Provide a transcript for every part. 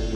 C.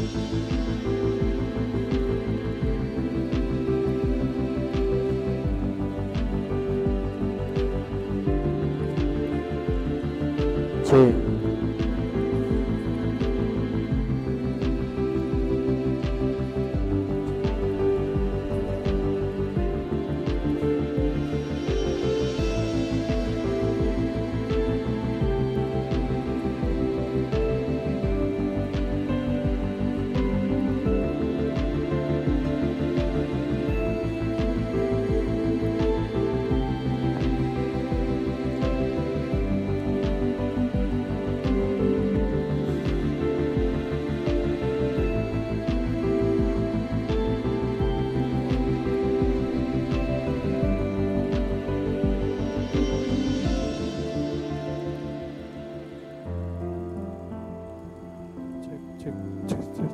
Cek, cek, cek.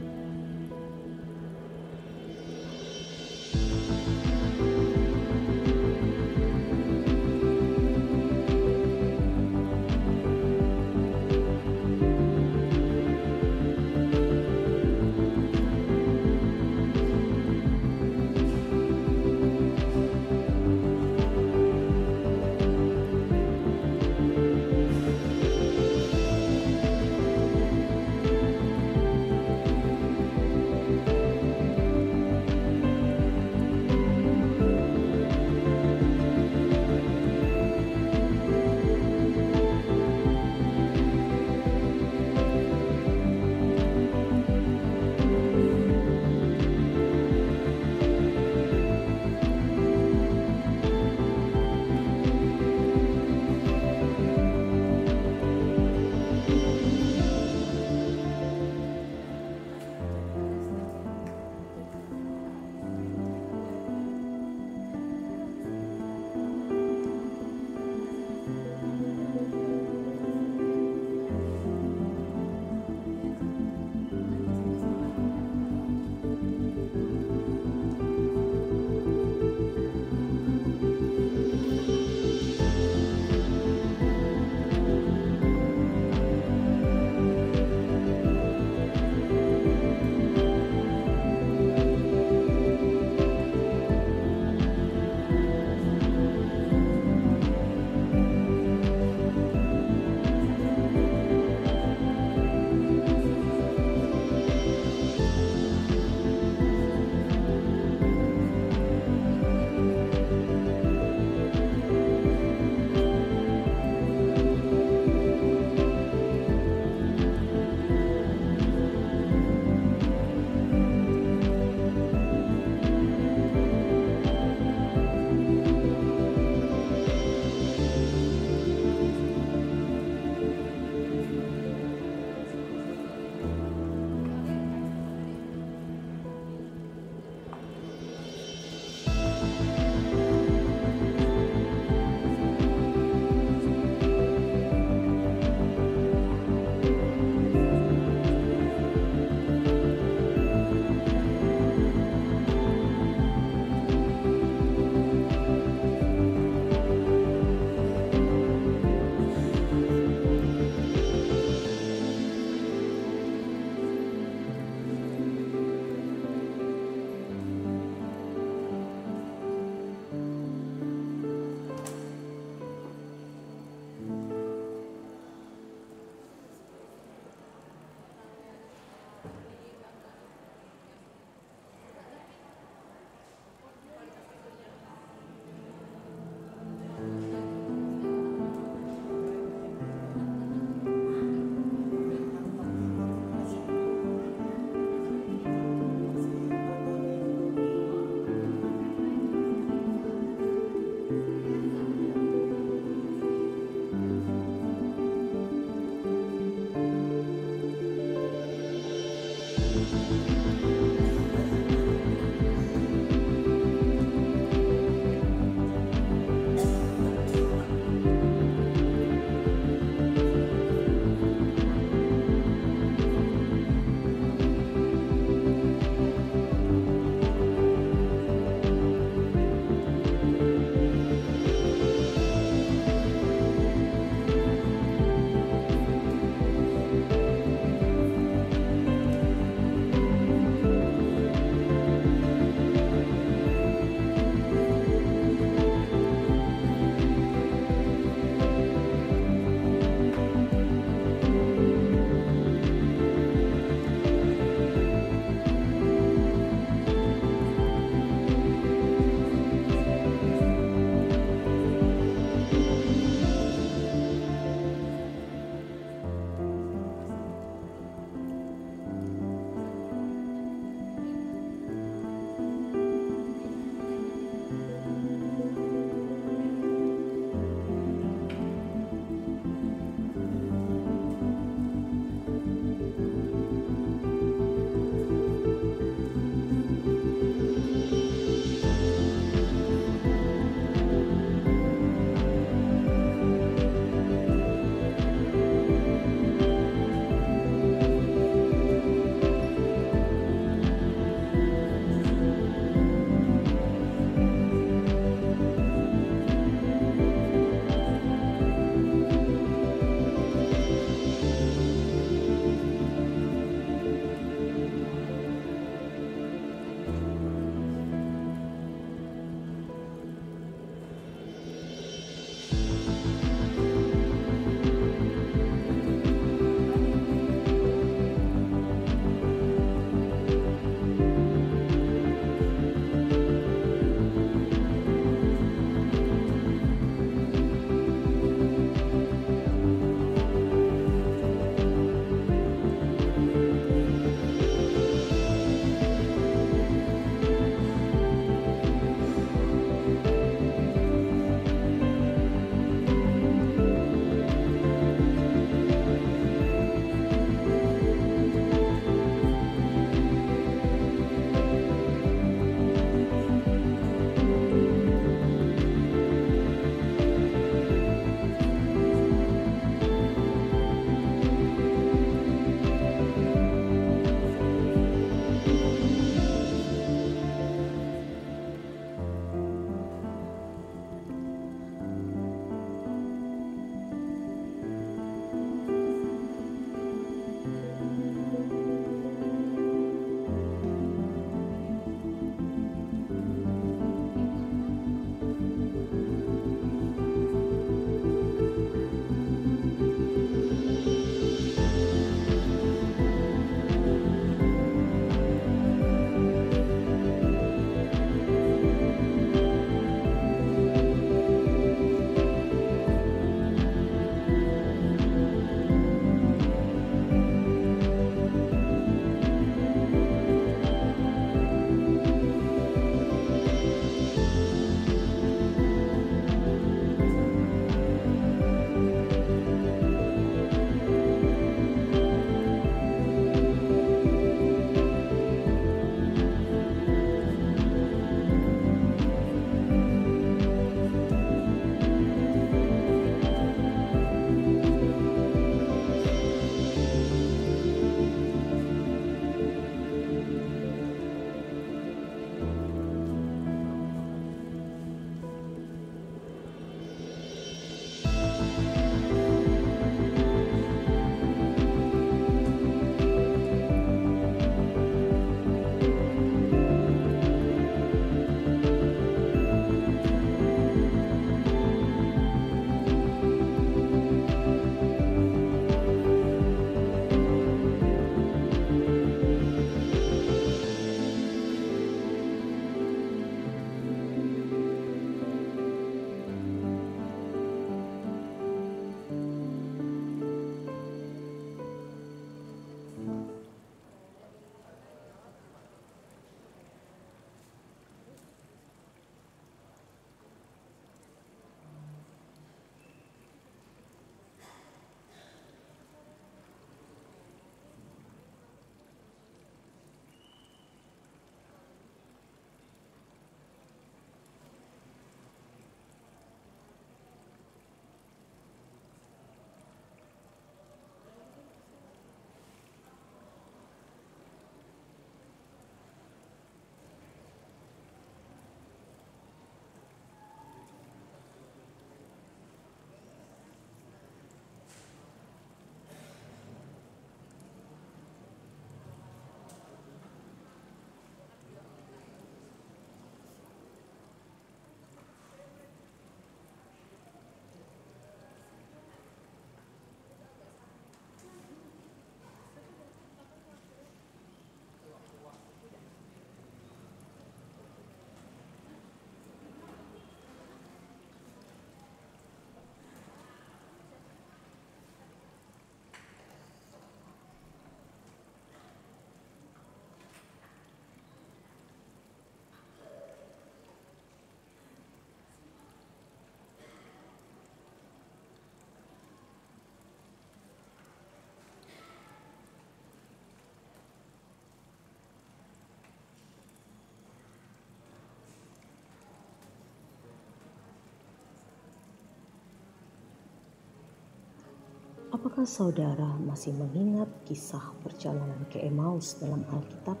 Apakah saudara masih mengingat kisah perjalanan ke Emmaus dalam Alkitab?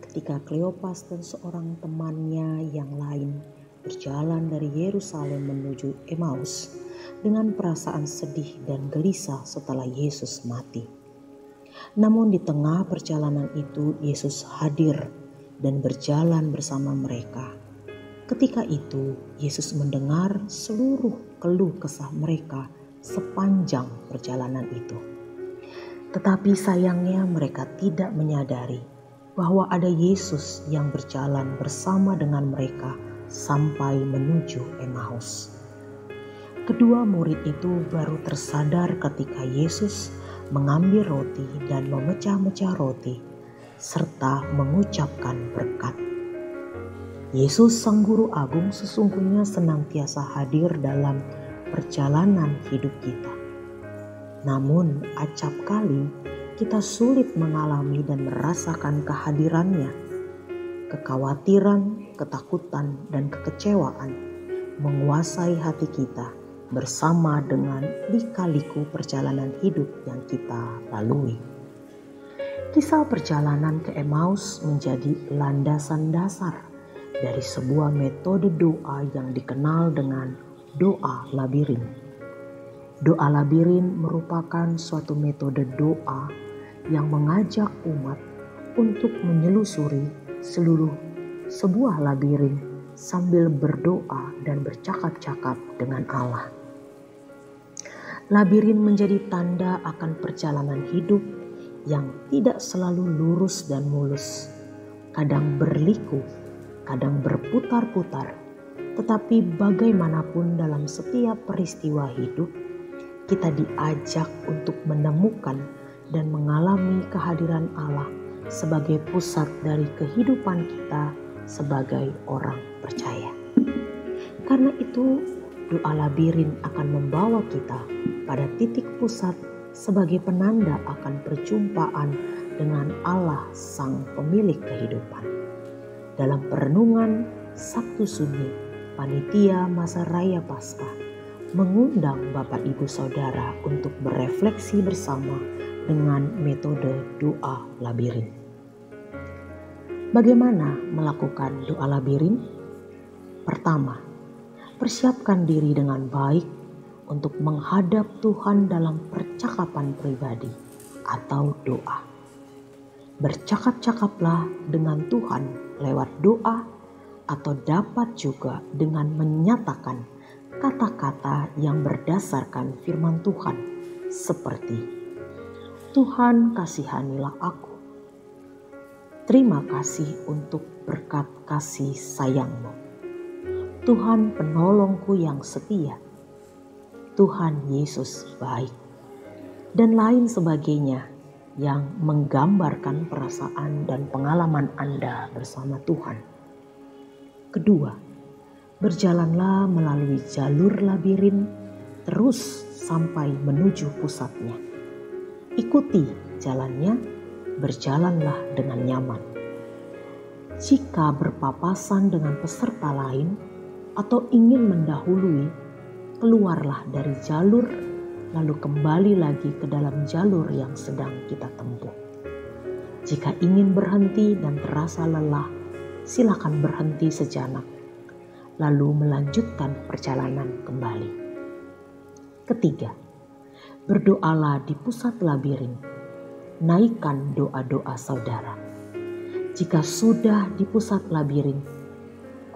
Ketika Kleopas dan seorang temannya yang lain berjalan dari Yerusalem menuju Emmaus dengan perasaan sedih dan gelisah setelah Yesus mati. Namun di tengah perjalanan itu Yesus hadir dan berjalan bersama mereka. Ketika itu Yesus mendengar seluruh keluh kesah mereka sepanjang perjalanan itu. Tetapi sayangnya mereka tidak menyadari bahwa ada Yesus yang berjalan bersama dengan mereka sampai menuju Emmaus. Kedua murid itu baru tersadar ketika Yesus mengambil roti dan memecah-mecah roti serta mengucapkan berkat. Yesus Sang Guru Agung sesungguhnya senantiasa hadir dalam perjalanan hidup kita. Namun acap kali kita sulit mengalami dan merasakan kehadirannya. Kekhawatiran, ketakutan, dan kekecewaan menguasai hati kita bersama dengan lika-liku perjalanan hidup yang kita lalui. Kisah perjalanan ke Emmaus menjadi landasan dasar dari sebuah metode doa yang dikenal dengan doa labirin. Doa labirin merupakan suatu metode doa yang mengajak umat untuk menyelusuri sebuah labirin sambil berdoa dan bercakap-cakap dengan Allah. Labirin menjadi tanda akan perjalanan hidup yang tidak selalu lurus dan mulus, kadang berliku, kadang berputar-putar. Tetapi bagaimanapun dalam setiap peristiwa hidup, kita diajak untuk menemukan dan mengalami kehadiran Allah sebagai pusat dari kehidupan kita sebagai orang percaya. Karena itu, doa labirin akan membawa kita pada titik pusat sebagai penanda akan perjumpaan dengan Allah Sang Pemilik kehidupan. Dalam perenungan Sabtu Sunyi, Panitia Masa Raya Paskah mengundang Bapak Ibu Saudara untuk berefleksi bersama dengan metode doa labirin. Bagaimana melakukan doa labirin? Pertama, persiapkan diri dengan baik untuk menghadap Tuhan dalam percakapan pribadi atau doa. Bercakap-cakaplah dengan Tuhan lewat doa atau dapat juga dengan menyatakan kata-kata yang berdasarkan firman Tuhan seperti Tuhan kasihanilah aku. Terima kasih untuk berkat kasih sayang-Mu. Tuhan penolongku yang setia. Tuhan Yesus baik. Dan lain sebagainya yang menggambarkan perasaan dan pengalaman Anda bersama Tuhan. Kedua, berjalanlah melalui jalur labirin terus sampai menuju pusatnya. Ikuti jalannya, berjalanlah dengan nyaman. Jika berpapasan dengan peserta lain atau ingin mendahului, keluarlah dari jalur lalu kembali lagi ke dalam jalur yang sedang kita tempuh. Jika ingin berhenti dan terasa lelah, silakan berhenti sejenak, lalu melanjutkan perjalanan kembali. Ketiga, berdoalah di pusat labirin. Naikkan doa-doa saudara. Jika sudah di pusat labirin,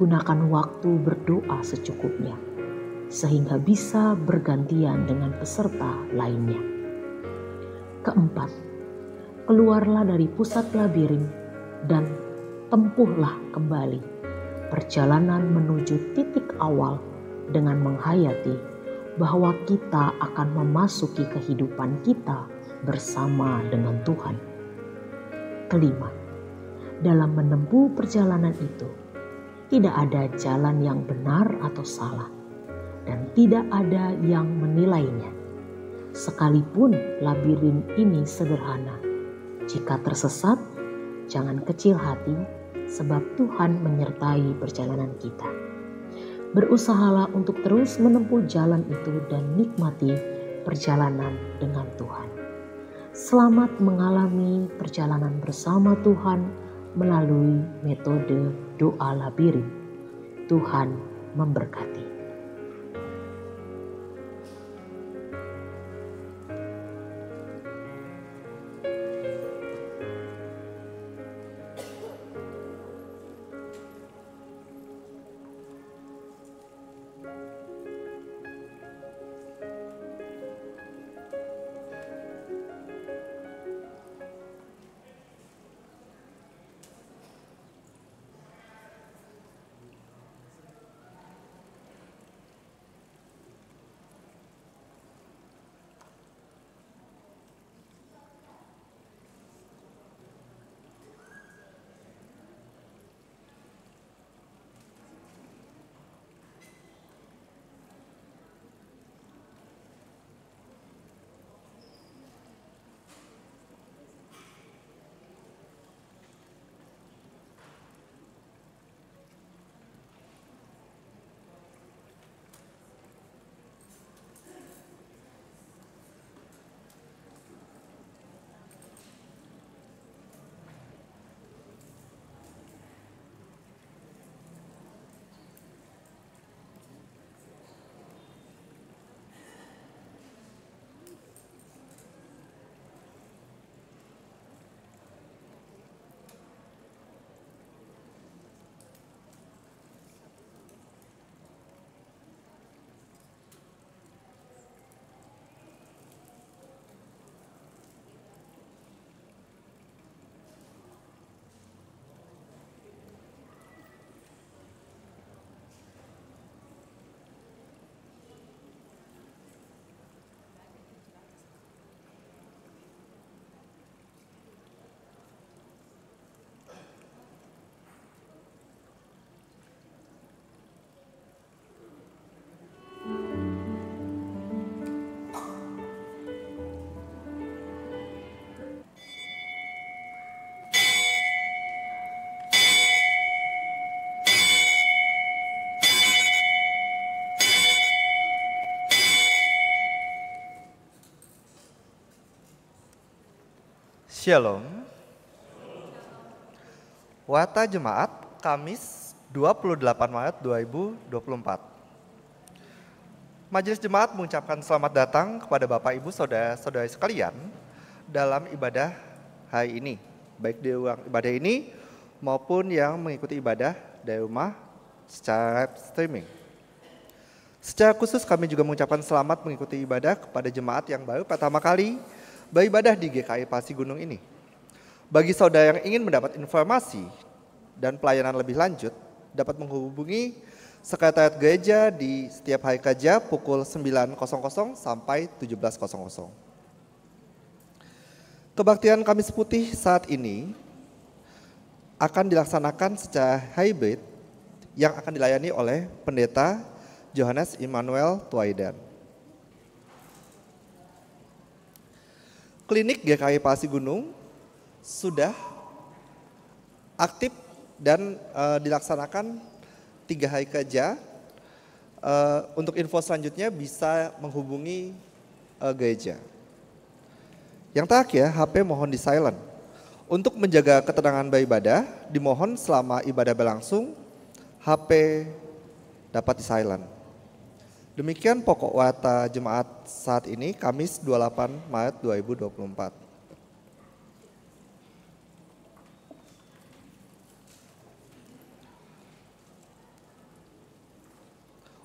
gunakan waktu berdoa secukupnya, sehingga bisa bergantian dengan peserta lainnya. Keempat, keluarlah dari pusat labirin dan tempuhlah kembali perjalanan menuju titik awal dengan menghayati bahwa kita akan memasuki kehidupan kita bersama dengan Tuhan. Kelima, dalam menempuh perjalanan itu, tidak ada jalan yang benar atau salah, dan tidak ada yang menilainya. Sekalipun labirin ini sederhana, jika tersesat, jangan kecil hati, sebab Tuhan menyertai perjalanan kita. Berusahalah untuk terus menempuh jalan itu dan nikmati perjalanan dengan Tuhan. Selamat mengalami perjalanan bersama Tuhan melalui metode doa labirin. Tuhan memberkati. Shalom. Wata Jemaat, Kamis 28 Maret 2024. Majelis Jemaat mengucapkan selamat datang kepada Bapak Ibu Saudara-saudari sekalian dalam ibadah hari ini. Baik di ruang ibadah ini maupun yang mengikuti ibadah dari rumah secara streaming. Secara khusus kami juga mengucapkan selamat mengikuti ibadah kepada jemaat yang baru pertama kali beribadah di GKI Pasi Gunung ini. Bagi saudara yang ingin mendapat informasi dan pelayanan lebih lanjut, dapat menghubungi sekretariat gereja di setiap hari kerja pukul 9.00 sampai 17.00. Kebaktian Kamis Putih saat ini akan dilaksanakan secara hybrid yang akan dilayani oleh Pendeta Johannes Immanuel Tuaidan. Klinik GKI Pasi Gunung sudah aktif dan dilaksanakan 3 hari kerja. Untuk info selanjutnya bisa menghubungi gereja. Yang terakhir, HP mohon di silent. Untuk menjaga ketenangan beribadah, dimohon selama ibadah berlangsung, HP dapat di silent. Demikian pokok wata jemaat saat ini, Kamis 28 Maret 2024.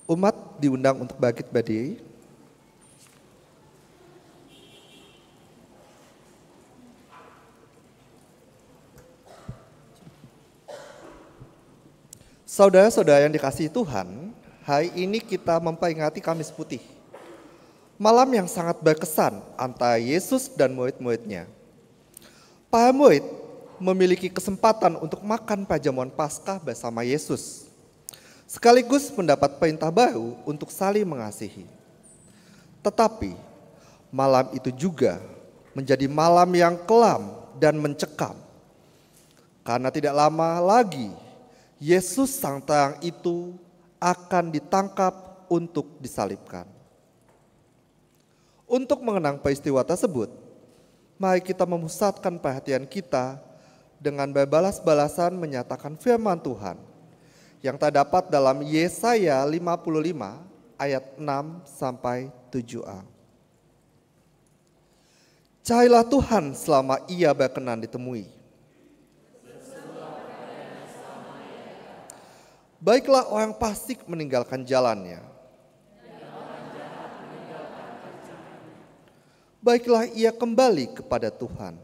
Umat diundang untuk bangkit berdiri. Saudara-saudara yang dikasihi Tuhan, hari ini kita memperingati Kamis Putih. Malam yang sangat berkesan antara Yesus dan murid-muridnya. Para murid memiliki kesempatan untuk makan pajamuan Paskah bersama Yesus. Sekaligus mendapat perintah baru untuk saling mengasihi. Tetapi malam itu juga menjadi malam yang kelam dan mencekam. Karena tidak lama lagi Yesus sang terang itu akan ditangkap untuk disalibkan. Untuk mengenang peristiwa tersebut, mari kita memusatkan perhatian kita dengan berbalas-balasan menyatakan firman Tuhan yang terdapat dalam Yesaya 55 ayat 6 sampai 7a. Carilah Tuhan selama ia berkenan ditemui. Baiklah orang fasik meninggalkan jalannya. Baiklah ia kembali kepada Tuhan.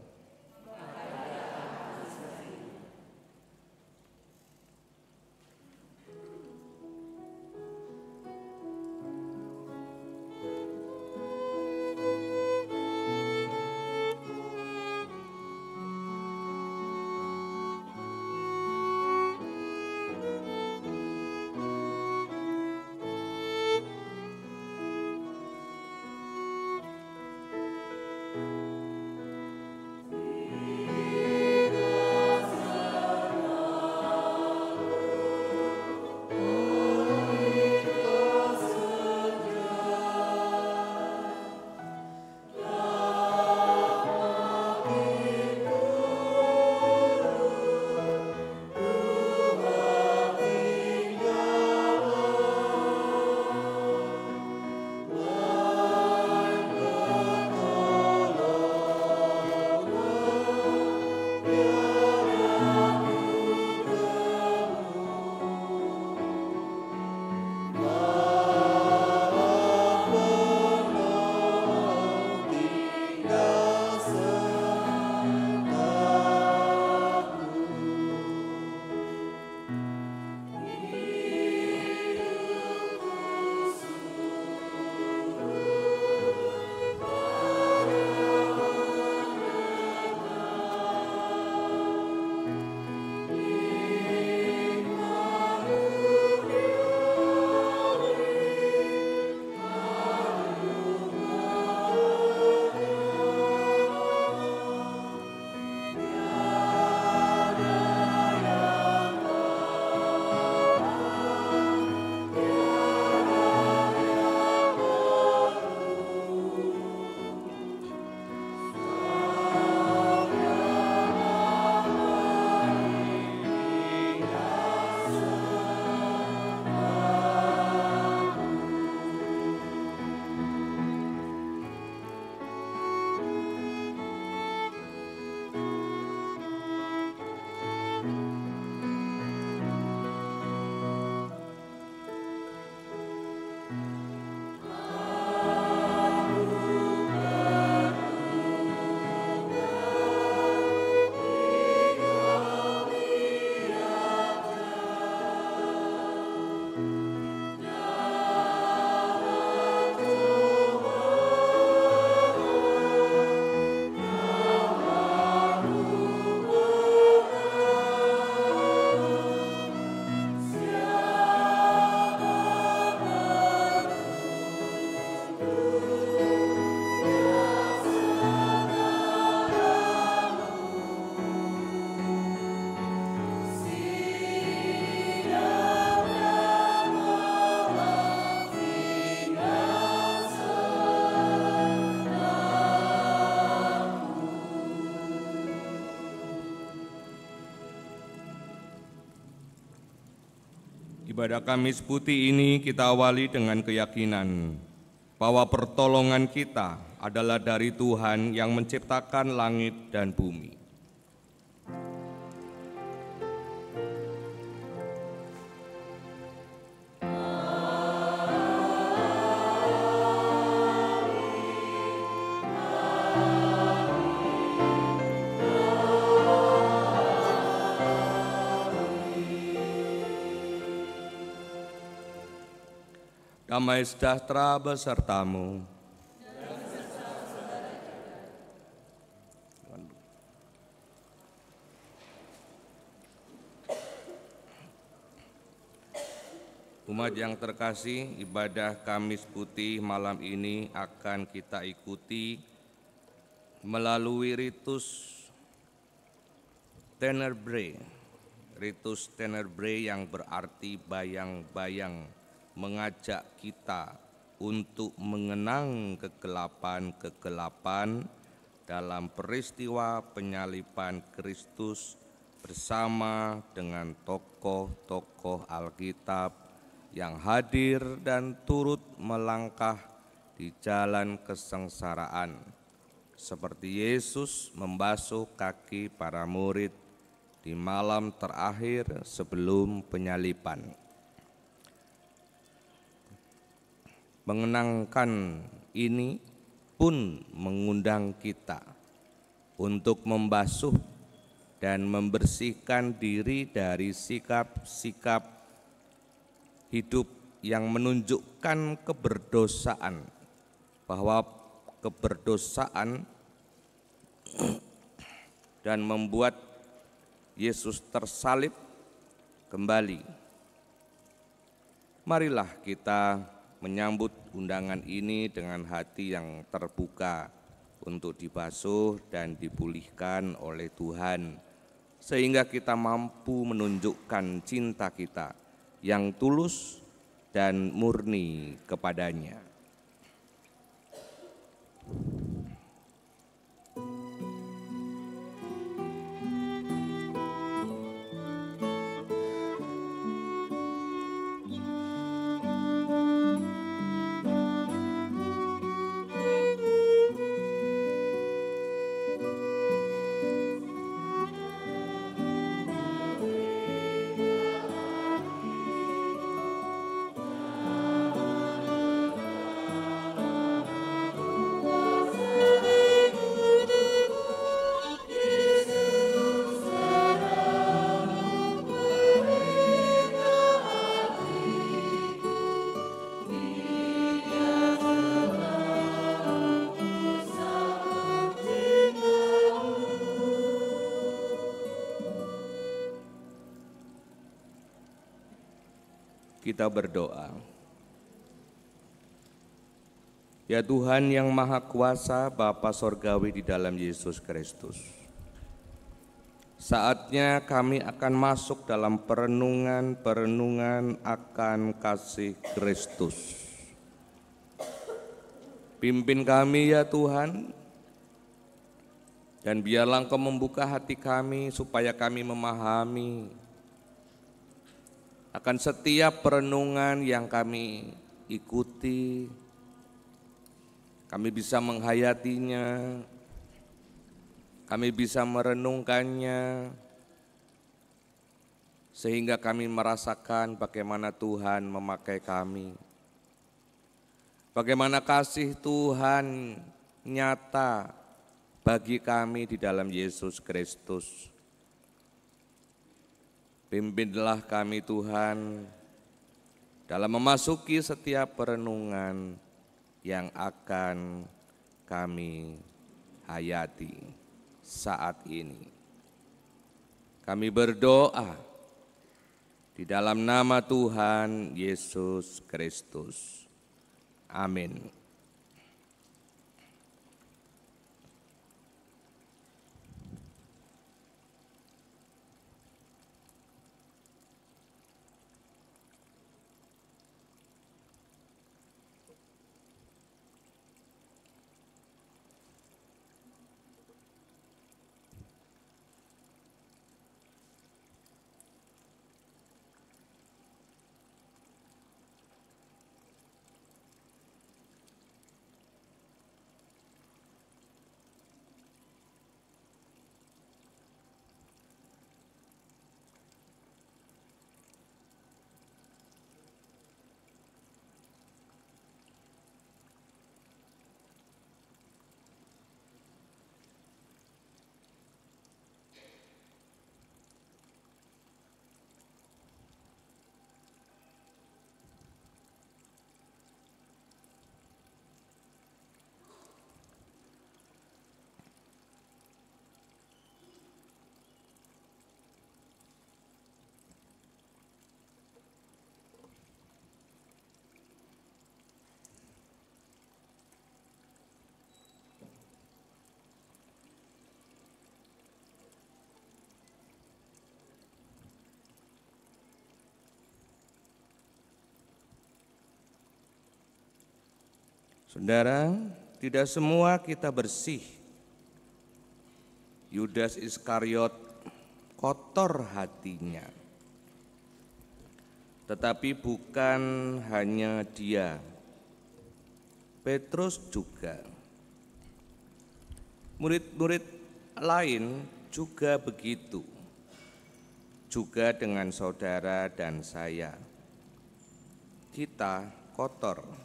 Ibadah Kamis Putih ini kita awali dengan keyakinan bahwa pertolongan kita adalah dari Tuhan yang menciptakan langit dan bumi. Damai sejahtera besertamu. Umat yang terkasih, ibadah Kamis Putih malam ini akan kita ikuti melalui ritus Tenebrae. Ritus Tenebrae yang berarti bayang-bayang, mengajak kita untuk mengenang kegelapan-kegelapan dalam peristiwa penyaliban Kristus bersama dengan tokoh-tokoh Alkitab yang hadir dan turut melangkah di jalan kesengsaraan, seperti Yesus membasuh kaki para murid di malam terakhir sebelum penyaliban. Mengenangkan ini pun mengundang kita untuk membasuh dan membersihkan diri dari sikap-sikap hidup yang menunjukkan keberdosaan, bahwa keberdosaan dan membuat Yesus tersalib kembali. Marilah kita menyambut undangan ini dengan hati yang terbuka untuk dibasuh dan dipulihkan oleh Tuhan, sehingga kita mampu menunjukkan cinta kita yang tulus dan murni kepadanya. Kita berdoa. Ya Tuhan yang Maha Kuasa, Bapa Sorgawi di dalam Yesus Kristus, saatnya kami akan masuk dalam perenungan akan kasih Kristus. Pimpin kami ya Tuhan, dan biarlah Engkau membuka hati kami supaya kami memahami akan setiap perenungan yang kami ikuti, kami bisa menghayatinya, kami bisa merenungkannya, sehingga kami merasakan bagaimana Tuhan memakai kami, bagaimana kasih Tuhan nyata bagi kami di dalam Yesus Kristus. Pimpinlah kami Tuhan dalam memasuki setiap perenungan yang akan kami hayati saat ini. Kami berdoa di dalam nama Tuhan Yesus Kristus. Amin. Saudara, tidak semua kita bersih. Yudas Iskariot kotor hatinya. Tetapi bukan hanya dia, Petrus juga. Murid-murid lain juga begitu. Juga dengan saudara dan saya. Kita kotor.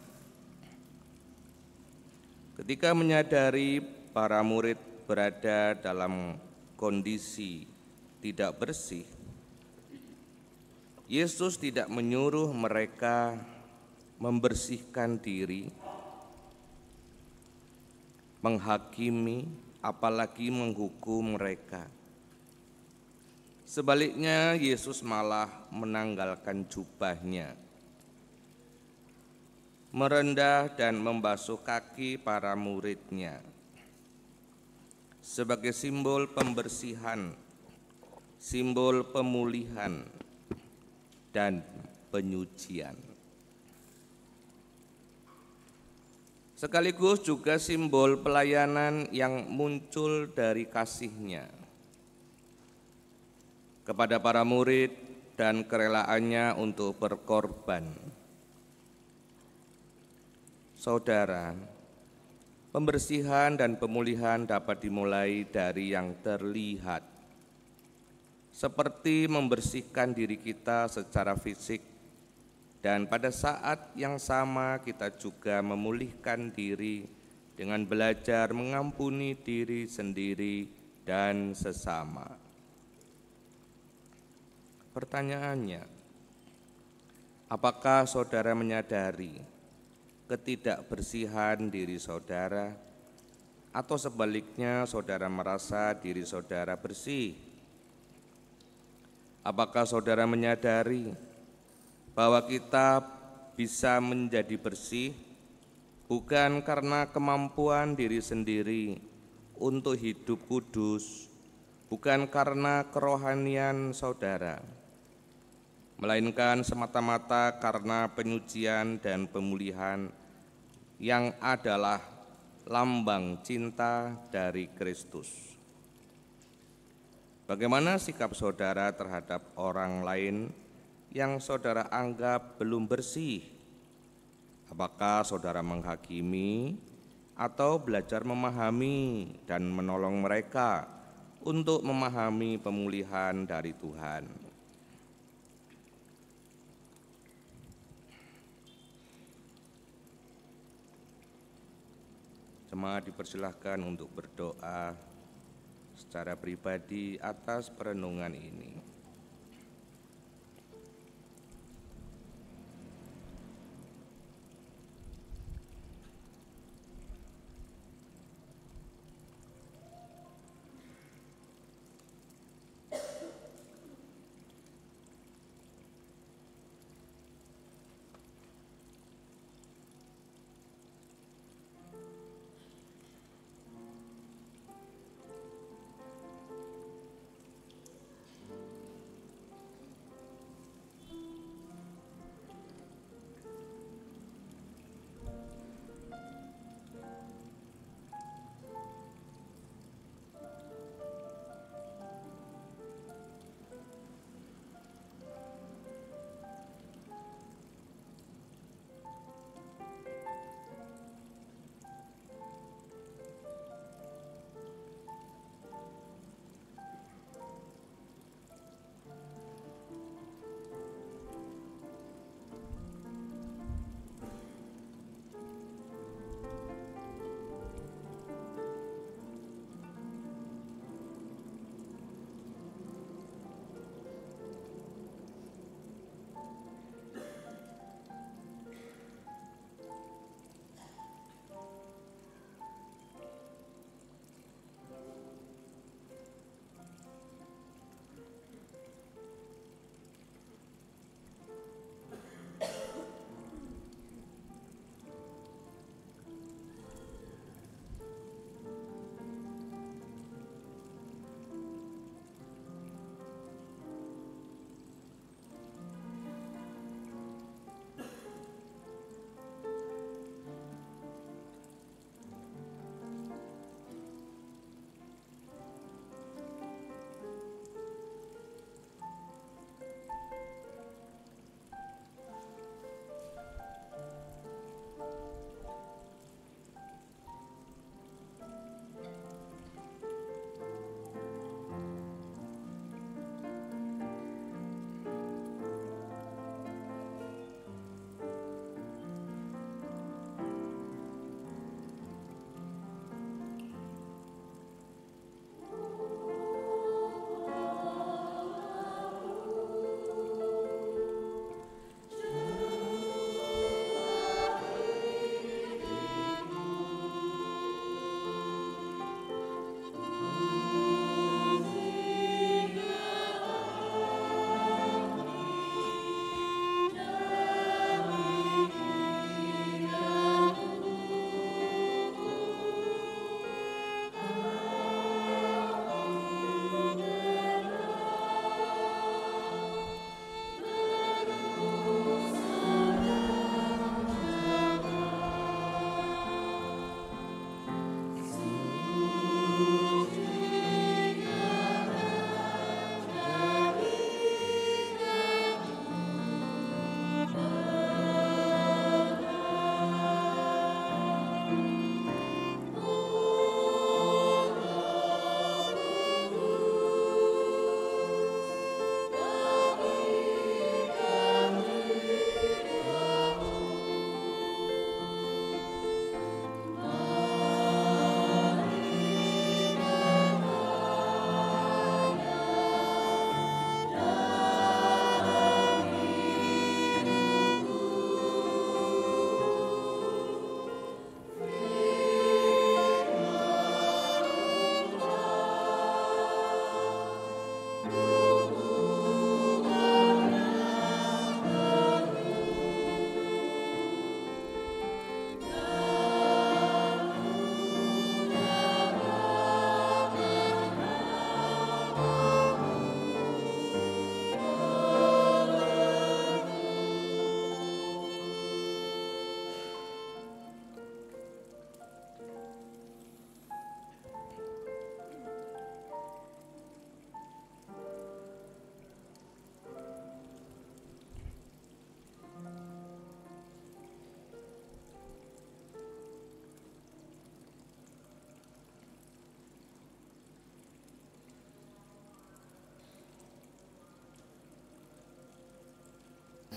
Ketika menyadari para murid berada dalam kondisi tidak bersih, Yesus tidak menyuruh mereka membersihkan diri, menghakimi, apalagi menghukum mereka. Sebaliknya, Yesus malah menanggalkan jubahnya, merendah dan membasuh kaki para muridnya sebagai simbol pembersihan, simbol pemulihan, dan penyucian. Sekaligus juga simbol pelayanan yang muncul dari kasihnya kepada para murid dan kerelaannya untuk berkorban. Saudara, pembersihan dan pemulihan dapat dimulai dari yang terlihat, seperti membersihkan diri kita secara fisik, dan pada saat yang sama kita juga memulihkan diri dengan belajar mengampuni diri sendiri dan sesama. Pertanyaannya, apakah saudara menyadari ketidakbersihan diri saudara, atau sebaliknya saudara merasa diri saudara bersih? Apakah saudara menyadari bahwa kita bisa menjadi bersih bukan karena kemampuan diri sendiri untuk hidup kudus, bukan karena kerohanian saudara, melainkan semata-mata karena penyucian dan pemulihan yang adalah lambang cinta dari Kristus. Bagaimana sikap saudara terhadap orang lain yang saudara anggap belum bersih? Apakah saudara menghakimi atau belajar memahami dan menolong mereka untuk memahami pemulihan dari Tuhan? Jemaat dipersilahkan untuk berdoa secara pribadi atas perenungan ini.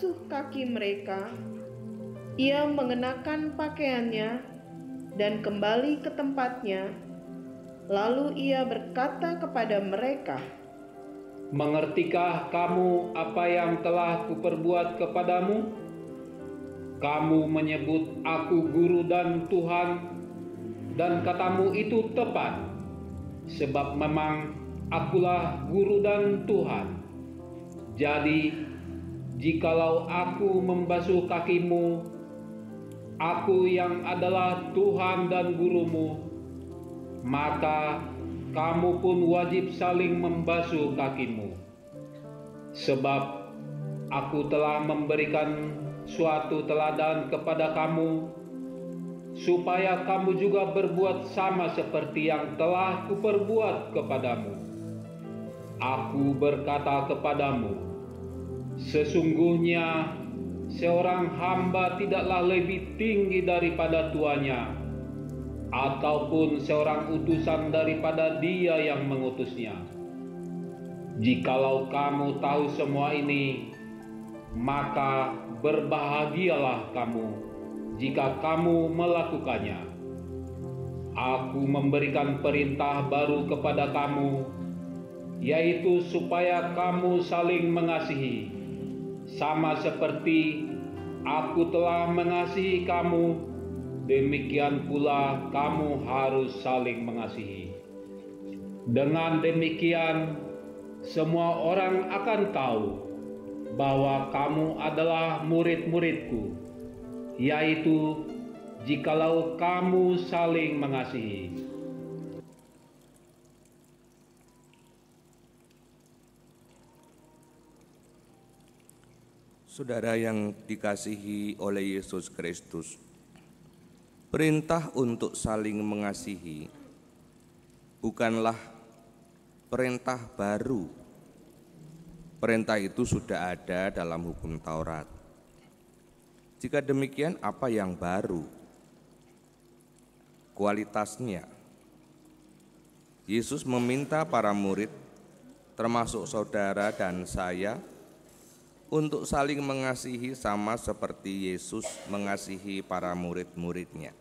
membasuh kaki mereka, ia mengenakan pakaiannya dan kembali ke tempatnya. Lalu ia berkata kepada mereka, "Mengertikah kamu apa yang telah kuperbuat kepadamu? Kamu menyebut aku guru dan Tuhan, dan katamu itu tepat, sebab memang akulah guru dan Tuhan. Jadi, jikalau aku membasuh kakimu, aku yang adalah Tuhan dan gurumu, maka kamu pun wajib saling membasuh kakimu. Sebab aku telah memberikan suatu teladan kepada kamu, supaya kamu juga berbuat sama seperti yang telah kuperbuat kepadamu. Aku berkata kepadamu, sesungguhnya seorang hamba tidaklah lebih tinggi daripada tuannya, ataupun seorang utusan daripada dia yang mengutusnya. Jikalau kamu tahu semua ini, maka berbahagialah kamu jika kamu melakukannya. Aku memberikan perintah baru kepada kamu, yaitu supaya kamu saling mengasihi, sama seperti aku telah mengasihi kamu, demikian pula kamu harus saling mengasihi. Dengan demikian, semua orang akan tahu bahwa kamu adalah murid-muridku, yaitu jikalau kamu saling mengasihi." Saudara yang dikasihi oleh Yesus Kristus, perintah untuk saling mengasihi bukanlah perintah baru. Perintah itu sudah ada dalam hukum Taurat. Jika demikian, apa yang baru? Kualitasnya. Yesus meminta para murid, termasuk saudara dan saya, untuk saling mengasihi sama seperti Yesus mengasihi para murid-muridnya.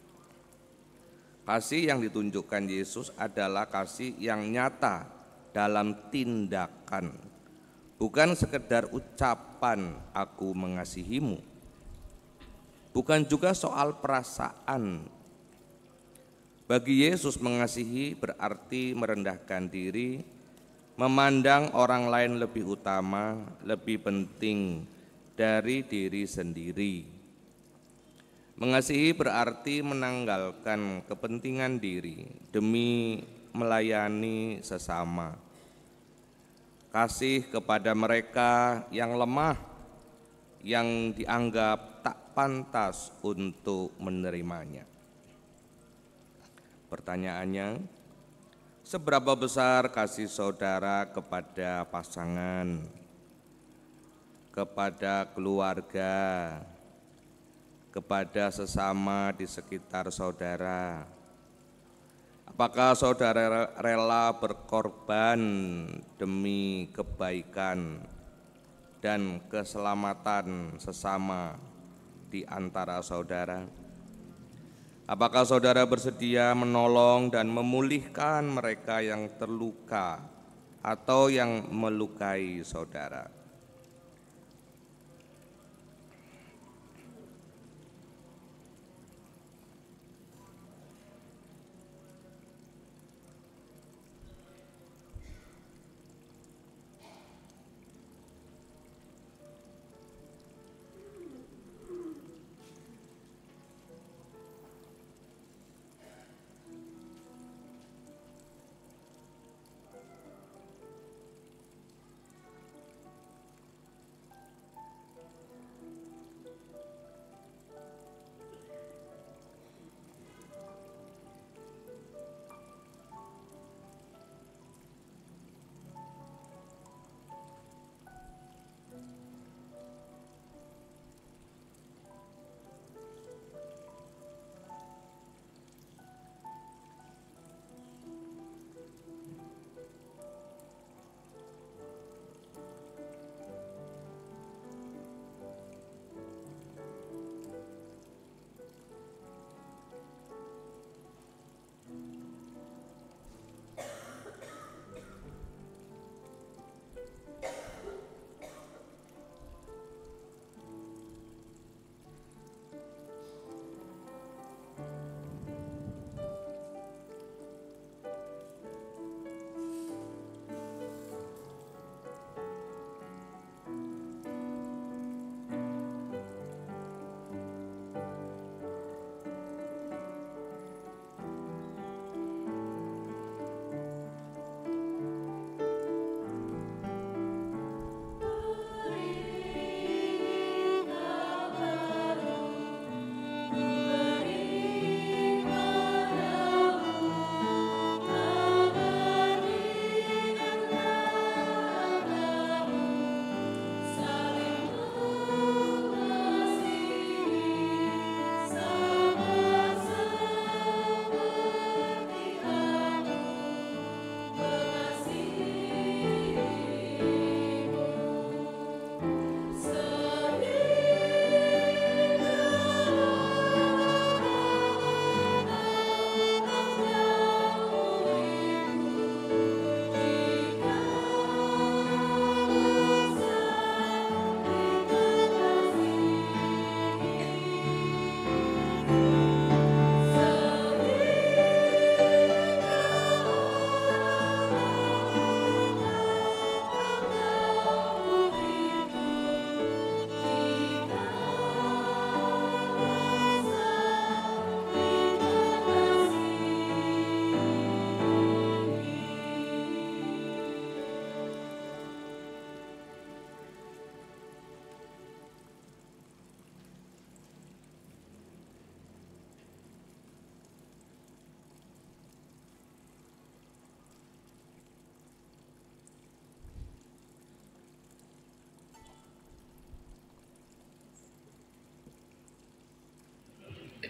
Kasih yang ditunjukkan Yesus adalah kasih yang nyata dalam tindakan, bukan sekedar ucapan "aku mengasihimu", bukan juga soal perasaan. Bagi Yesus, mengasihi berarti merendahkan diri, memandang orang lain lebih utama, lebih penting dari diri sendiri. Mengasihi berarti menanggalkan kepentingan diri demi melayani sesama. Kasih kepada mereka yang lemah, yang dianggap tak pantas untuk menerimanya. Pertanyaannya, seberapa besar kasih saudara kepada pasangan, kepada keluarga, kepada sesama di sekitar saudara? Apakah saudara rela berkorban demi kebaikan dan keselamatan sesama di antara saudara? Apakah saudara bersedia menolong dan memulihkan mereka yang terluka atau yang melukai saudara?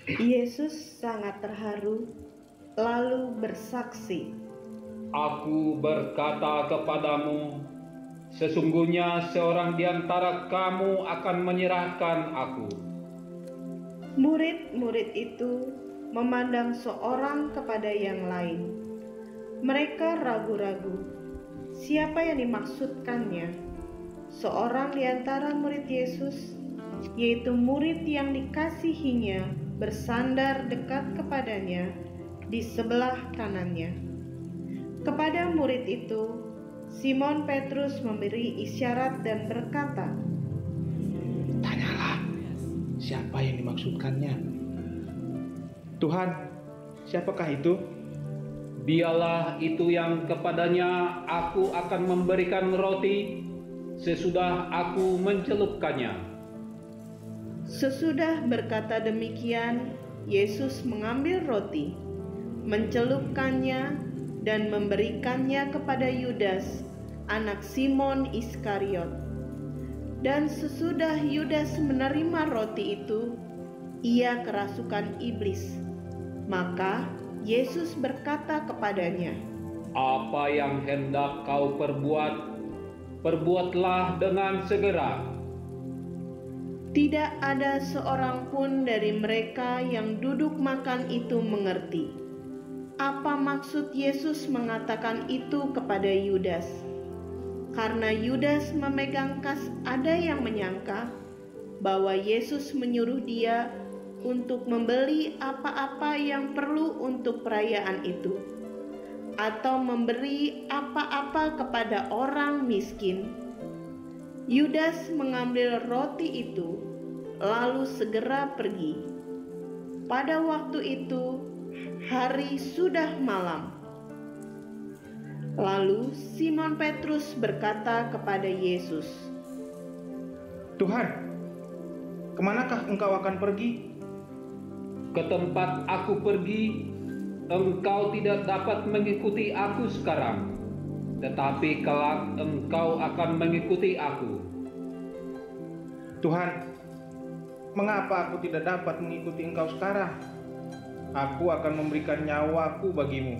Yesus sangat terharu, lalu bersaksi, Aku berkata kepadamu, sesungguhnya seorang di antara kamu akan menyerahkan aku. Murid-murid itu memandang seorang kepada yang lain. Mereka ragu-ragu, siapa yang dimaksudkannya? Seorang di antara murid Yesus, yaitu murid yang dikasihinya, bersandar dekat kepadanya di sebelah kanannya. Kepada murid itu, Simon Petrus memberi isyarat dan berkata, Tanyalah, siapa yang dimaksudkannya? Tuhan, siapakah itu? Dialah itu yang kepadanya aku akan memberikan roti sesudah aku mencelupkannya. Sesudah berkata demikian, Yesus mengambil roti, mencelupkannya, dan memberikannya kepada Yudas, anak Simon Iskariot. Dan sesudah Yudas menerima roti itu, ia kerasukan iblis. Maka Yesus berkata kepadanya, Apa yang hendak kau perbuat, perbuatlah dengan segera. tidak ada seorang pun dari mereka yang duduk makan itu mengerti apa maksud Yesus mengatakan itu kepada Yudas. Karena Yudas memegang kas, ada yang menyangka bahwa Yesus menyuruh dia untuk membeli apa-apa yang perlu untuk perayaan itu, atau memberi apa-apa kepada orang miskin. Yudas mengambil roti itu, lalu segera pergi. Pada waktu itu, hari sudah malam. Lalu Simon Petrus berkata kepada Yesus, Tuhan, kemanakah engkau akan pergi? Ke tempat aku pergi, engkau tidak dapat mengikuti aku sekarang, tetapi kelak engkau akan mengikuti aku. Tuhan, mengapa aku tidak dapat mengikuti engkau sekarang? Aku akan memberikan nyawaku bagimu.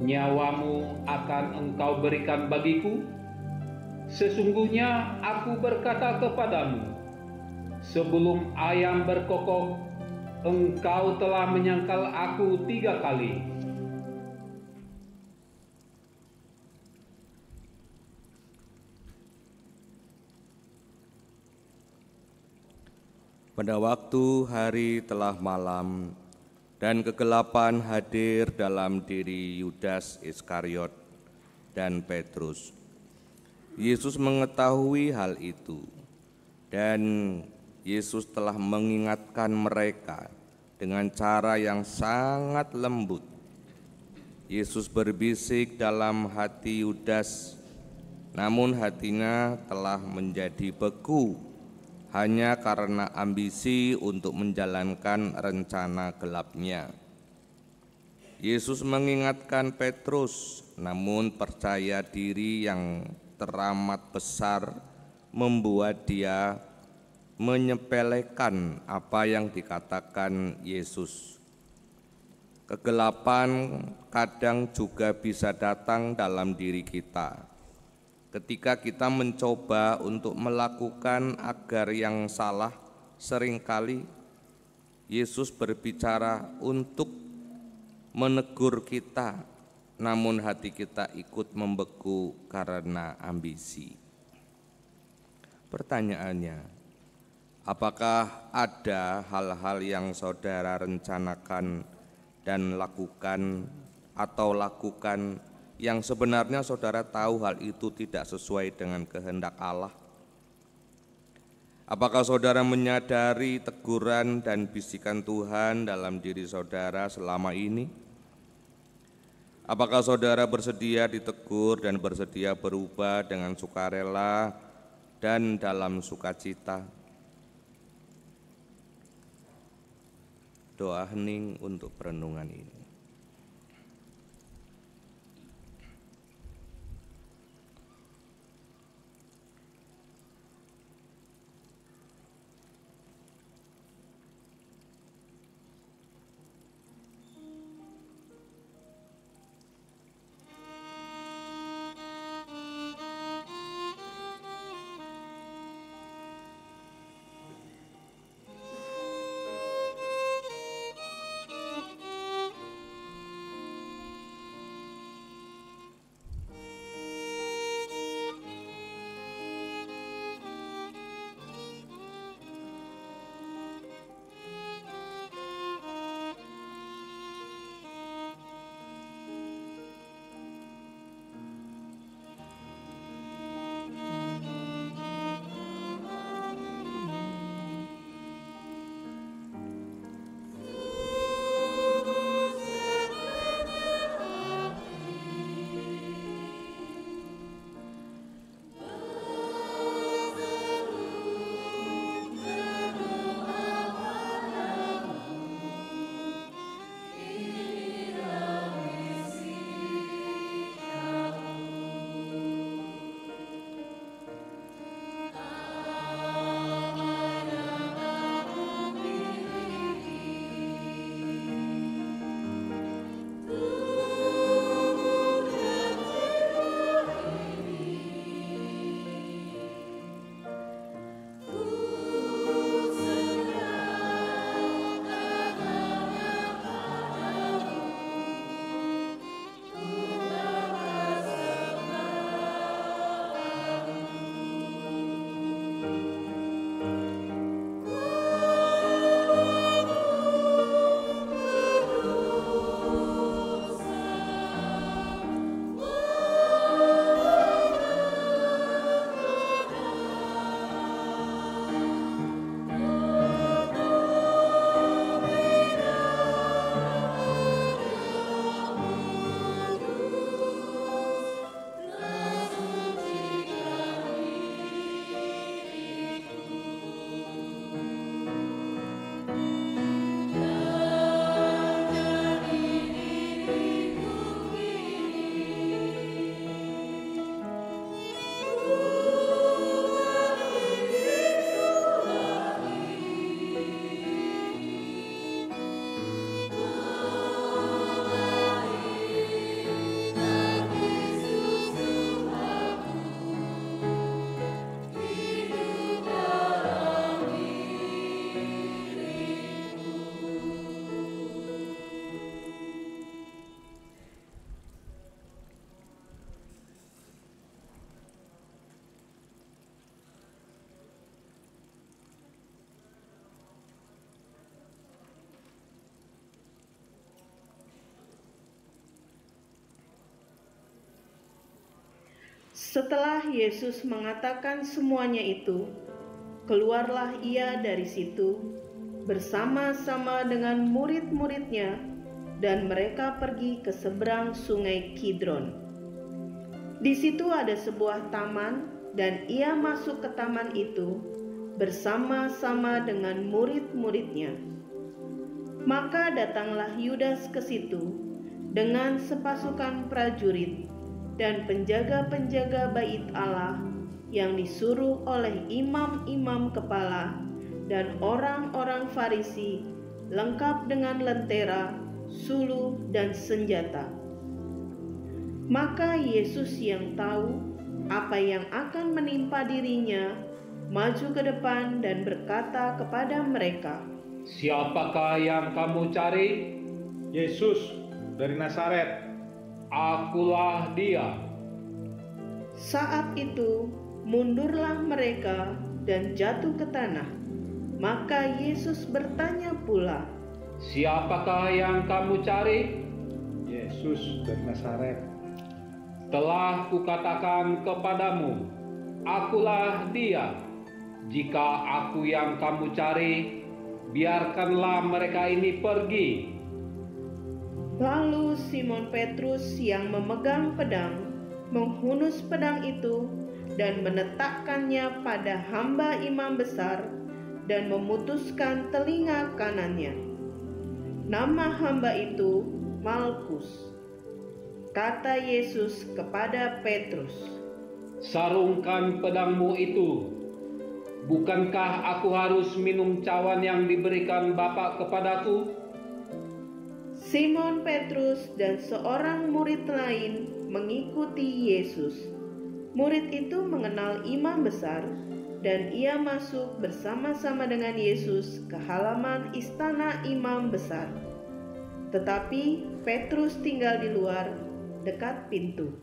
Nyawamu akan engkau berikan bagiku? Sesungguhnya aku berkata kepadamu, sebelum ayam berkokok, engkau telah menyangkal aku 3 kali. Pada waktu hari telah malam, dan kegelapan hadir dalam diri Yudas Iskariot dan Petrus. Yesus mengetahui hal itu, dan Yesus telah mengingatkan mereka dengan cara yang sangat lembut. Yesus berbisik dalam hati Yudas, namun hatinya telah menjadi beku hanya karena ambisi untuk menjalankan rencana gelapnya. Yesus mengingatkan Petrus, namun percaya diri yang teramat besar membuat dia menyepelekan apa yang dikatakan Yesus. Kegelapan kadang juga bisa datang dalam diri kita ketika kita mencoba untuk melakukan agar yang salah. Seringkali Yesus berbicara untuk menegur kita, namun hati kita ikut membeku karena ambisi. Pertanyaannya, apakah ada hal-hal yang saudara rencanakan dan lakukan yang sebenarnya saudara tahu hal itu tidak sesuai dengan kehendak Allah? Apakah saudara menyadari teguran dan bisikan Tuhan dalam diri saudara selama ini? Apakah saudara bersedia ditegur dan bersedia berubah dengan sukarela dan dalam sukacita? Doa hening untuk perenungan ini. Setelah Yesus mengatakan semuanya itu, keluarlah ia dari situ bersama-sama dengan murid-muridnya, dan mereka pergi ke seberang sungai Kidron. Di situ ada sebuah taman, dan ia masuk ke taman itu bersama-sama dengan murid-muridnya. Maka datanglah Yudas ke situ dengan sepasukan prajurit dan penjaga-penjaga bait Allah yang disuruh oleh imam-imam kepala dan orang-orang Farisi, lengkap dengan lentera, suluh, dan senjata. Maka Yesus yang tahu apa yang akan menimpa dirinya, maju ke depan dan berkata kepada mereka, "Siapakah yang kamu cari?" Yesus dari Nazaret. "Akulah dia." Saat itu mundurlah mereka dan jatuh ke tanah. Maka Yesus bertanya pula, "Siapakah yang kamu cari?" Yesus dari Nazaret. "Telah kukatakan kepadamu, akulah dia. Jika aku yang kamu cari, biarkanlah mereka ini pergi." Lalu Simon Petrus yang memegang pedang menghunus pedang itu dan meletakkannya pada hamba imam besar dan memutuskan telinga kanannya. Nama hamba itu Malkus. Kata Yesus kepada Petrus, "Sarungkan pedangmu itu. Bukankah aku harus minum cawan yang diberikan Bapa kepadaku?" Simon Petrus dan seorang murid lain mengikuti Yesus. Murid itu mengenal imam besar, dan ia masuk bersama-sama dengan Yesus ke halaman istana imam besar. Tetapi Petrus tinggal di luar, dekat pintu.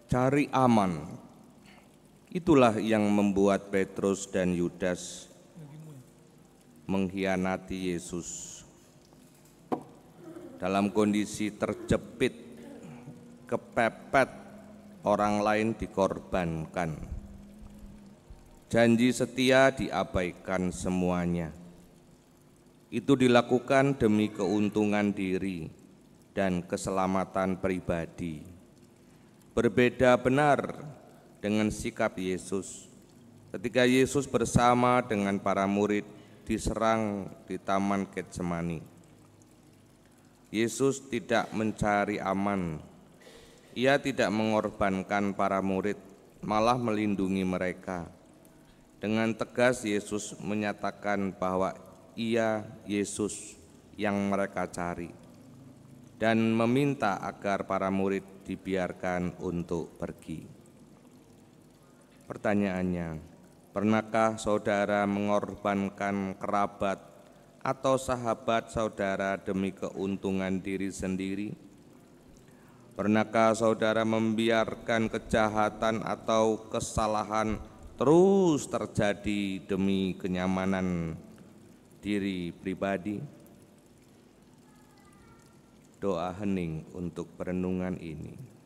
Cari aman. Itulah yang membuat Petrus dan Yudas mengkhianati Yesus. Dalam kondisi terjepit, kepepet, orang lain dikorbankan. Janji setia diabaikan semuanya. Itu dilakukan demi keuntungan diri dan keselamatan pribadi. Berbeda benar dengan sikap Yesus ketika Yesus bersama dengan para murid diserang di Taman Getsemani. Yesus tidak mencari aman. Ia tidak mengorbankan para murid, malah melindungi mereka. Dengan tegas Yesus menyatakan bahwa Ia Yesus yang mereka cari dan meminta agar para murid dibiarkan untuk pergi. Pertanyaannya, pernahkah saudara mengorbankan kerabat atau sahabat saudara demi keuntungan diri sendiri? Pernahkah saudara membiarkan kejahatan atau kesalahan terus terjadi demi kenyamanan diri pribadi? Doa hening untuk perenungan ini.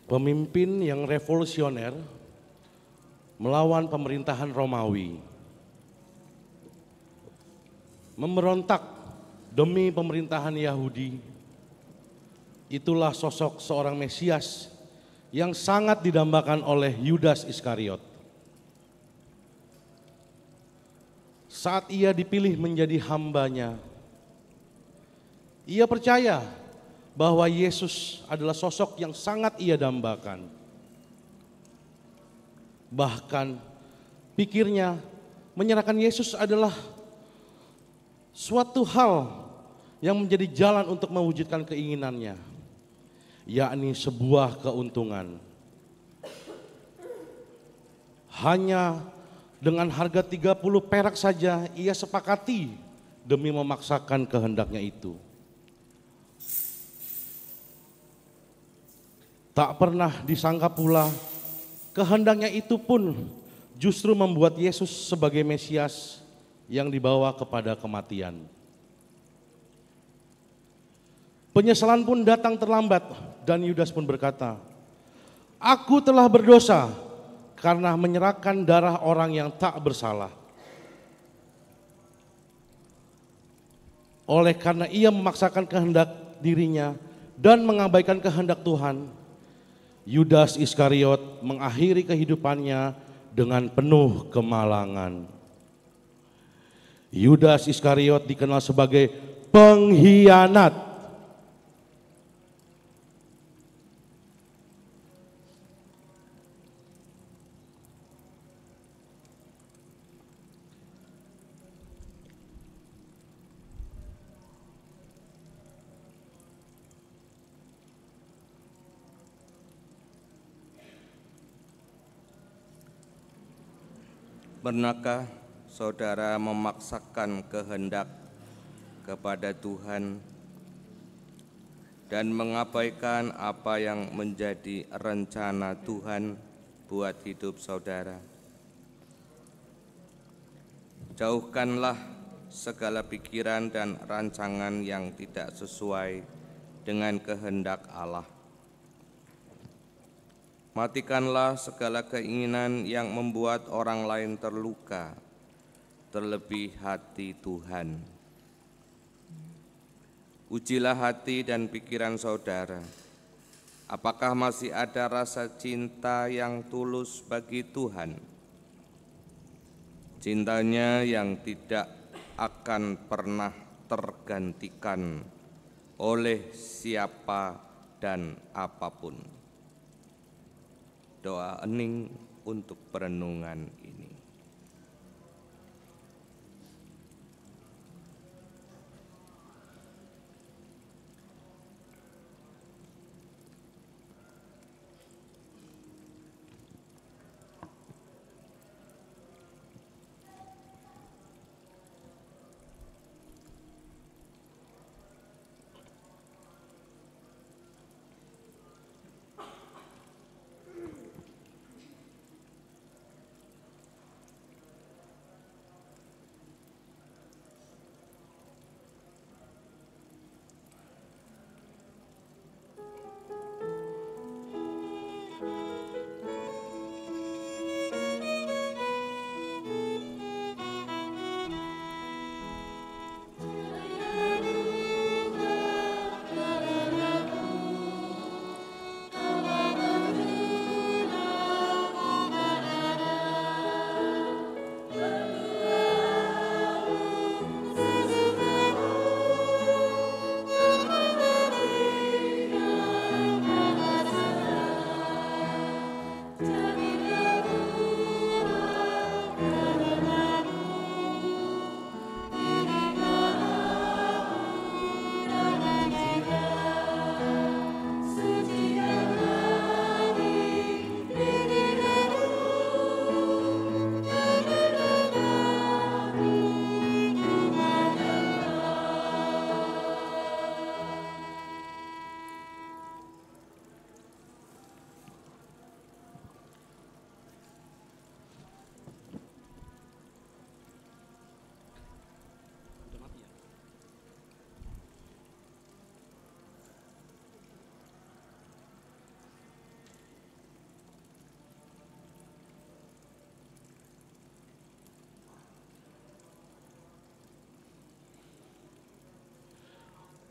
pemimpin yang revolusioner melawan pemerintahan Romawi, memberontak demi pemerintahan Yahudi. Itulah sosok seorang Mesias yang sangat didambakan oleh Yudas Iskariot. Saat ia dipilih menjadi hambanya, ia percaya bahwa Yesus adalah sosok yang sangat ia dambakan. Bahkan pikirnya menyerahkan Yesus adalah suatu hal yang menjadi jalan untuk mewujudkan keinginannya, yakni sebuah keuntungan. Hanya dengan harga 30 perak saja ia sepakati demi memaksakan kehendaknya itu. Tak pernah disangka pula kehendaknya itu pun justru membuat Yesus sebagai Mesias yang dibawa kepada kematian. Penyesalan pun datang terlambat dan Yudas pun berkata, "Aku telah berdosa karena menyerahkan darah orang yang tak bersalah." Oleh karena ia memaksakan kehendak dirinya dan mengabaikan kehendak Tuhan, Yudas Iskariot mengakhiri kehidupannya dengan penuh kemalangan. Yudas Iskariot dikenal sebagai pengkhianat. Pernahkah saudara memaksakan kehendak kepada Tuhan dan mengabaikan apa yang menjadi rencana Tuhan buat hidup saudara? Jauhkanlah segala pikiran dan rancangan yang tidak sesuai dengan kehendak Allah. Matikanlah segala keinginan yang membuat orang lain terluka, terlebih hati Tuhan. Ujilah hati dan pikiran saudara. Apakah masih ada rasa cinta yang tulus bagi Tuhan? Cintanya yang tidak akan pernah tergantikan oleh siapa dan apapun. Doa hening untuk perenungan ini.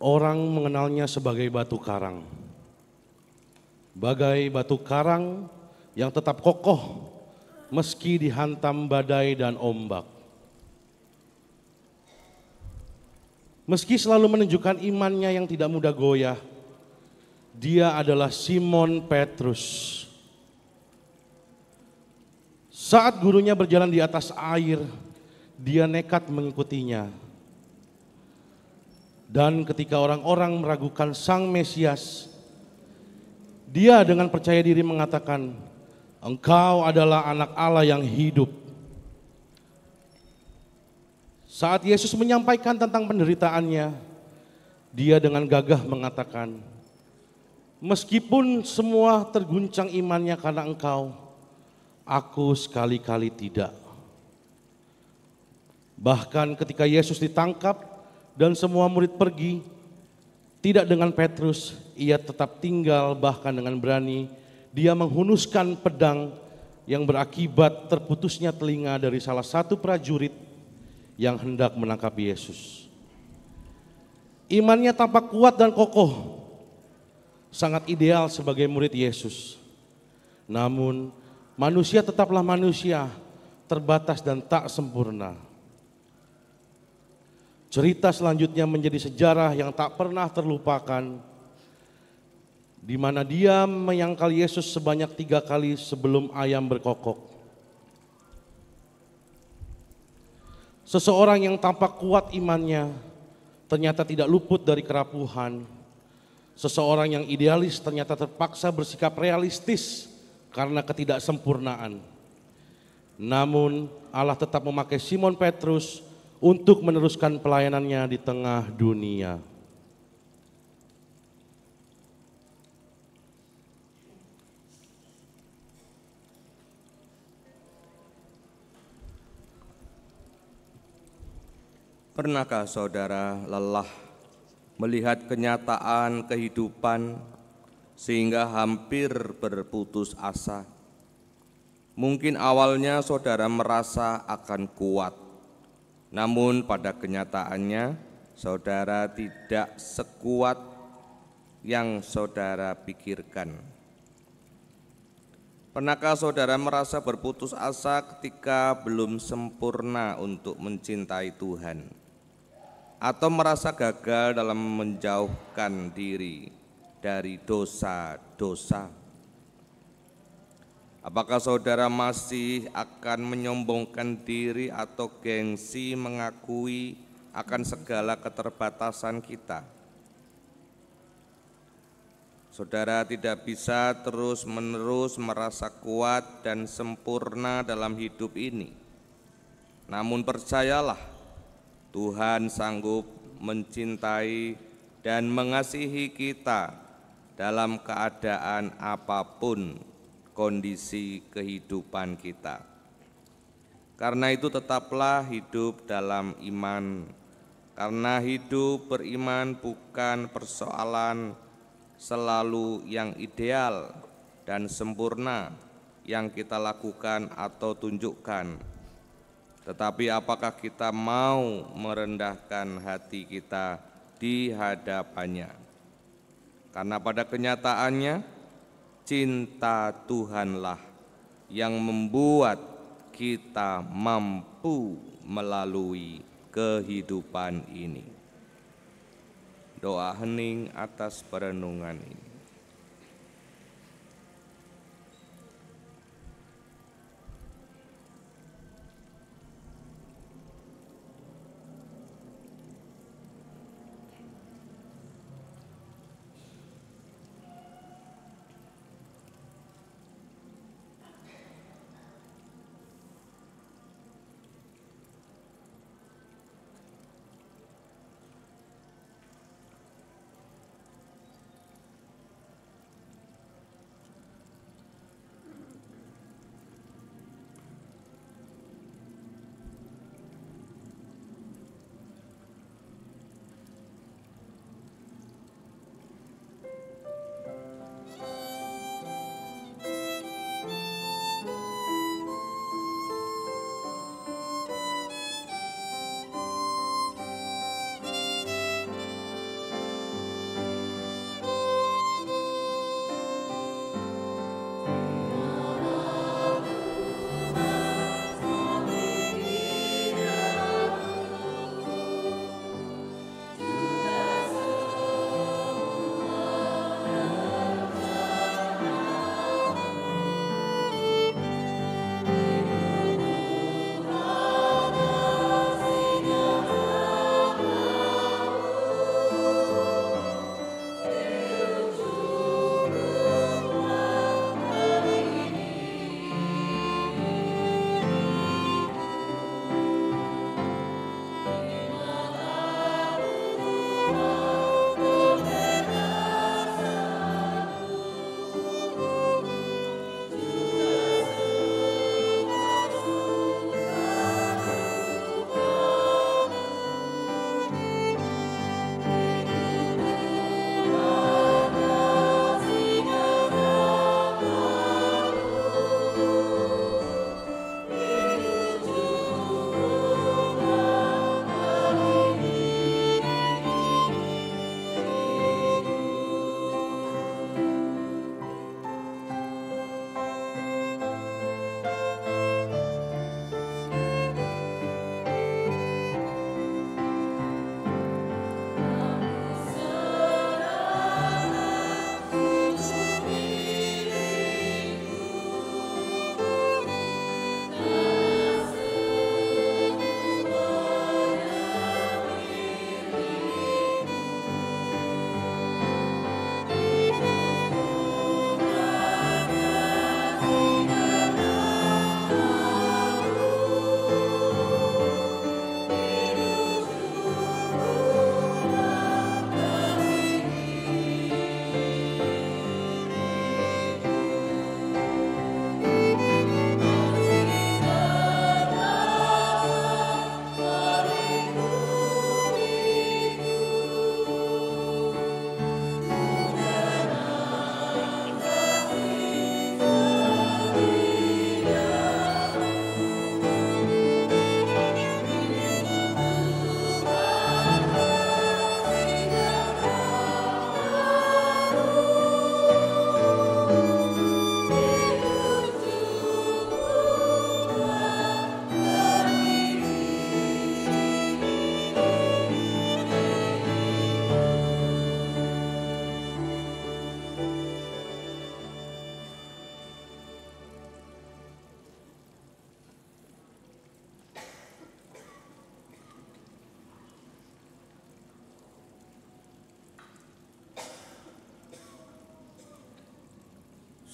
orang mengenalnya sebagai batu karang. Bagai batu karang yang tetap kokoh meski dihantam badai dan ombak. Meski selalu menunjukkan imannya yang tidak mudah goyah, dia adalah Simon Petrus. Saat gurunya berjalan di atas air, dia nekat mengikutinya. Dan ketika orang-orang meragukan Sang Mesias, dia dengan percaya diri mengatakan, "Engkau adalah anak Allah yang hidup." Saat Yesus menyampaikan tentang penderitaannya, dia dengan gagah mengatakan, "Meskipun semua terguncang imannya karena Engkau, aku sekali-kali tidak." Bahkan ketika Yesus ditangkap dan semua murid pergi, tidak dengan Petrus, ia tetap tinggal, bahkan dengan berani dia menghunuskan pedang yang berakibat terputusnya telinga dari salah satu prajurit yang hendak menangkap Yesus. Imannya tampak kuat dan kokoh, sangat ideal sebagai murid Yesus. Namun manusia tetaplah manusia, terbatas dan tak sempurna. Cerita selanjutnya menjadi sejarah yang tak pernah terlupakan, di mana dia menyangkal Yesus sebanyak 3 kali sebelum ayam berkokok. Seseorang yang tampak kuat imannya ternyata tidak luput dari kerapuhan. Seseorang yang idealis ternyata terpaksa bersikap realistis karena ketidaksempurnaan. Namun Allah tetap memakai Simon Petrus untuk meneruskan pelayanannya di tengah dunia. Pernahkah saudara lelah melihat kenyataan kehidupan sehingga hampir berputus asa? Mungkin awalnya saudara merasa akan kuat, namun pada kenyataannya saudara tidak sekuat yang saudara pikirkan. Pernahkah saudara merasa berputus asa ketika belum sempurna untuk mencintai Tuhan? Atau merasa gagal dalam menjauhkan diri dari dosa-dosa? Apakah saudara masih akan menyombongkan diri atau gengsi mengakui akan segala keterbatasan kita? Saudara tidak bisa terus-menerus merasa kuat dan sempurna dalam hidup ini. Namun percayalah, Tuhan sanggup mencintai dan mengasihi kita dalam keadaan apapun kondisi kehidupan kita. Karena itu tetaplah hidup dalam iman, karena hidup beriman bukan persoalan selalu yang ideal dan sempurna yang kita lakukan atau tunjukkan. Tetapi apakah kita mau merendahkan hati kita di hadapannya? Karena pada kenyataannya cinta Tuhanlah yang membuat kita mampu melalui kehidupan ini. Doa hening atas perenungan ini.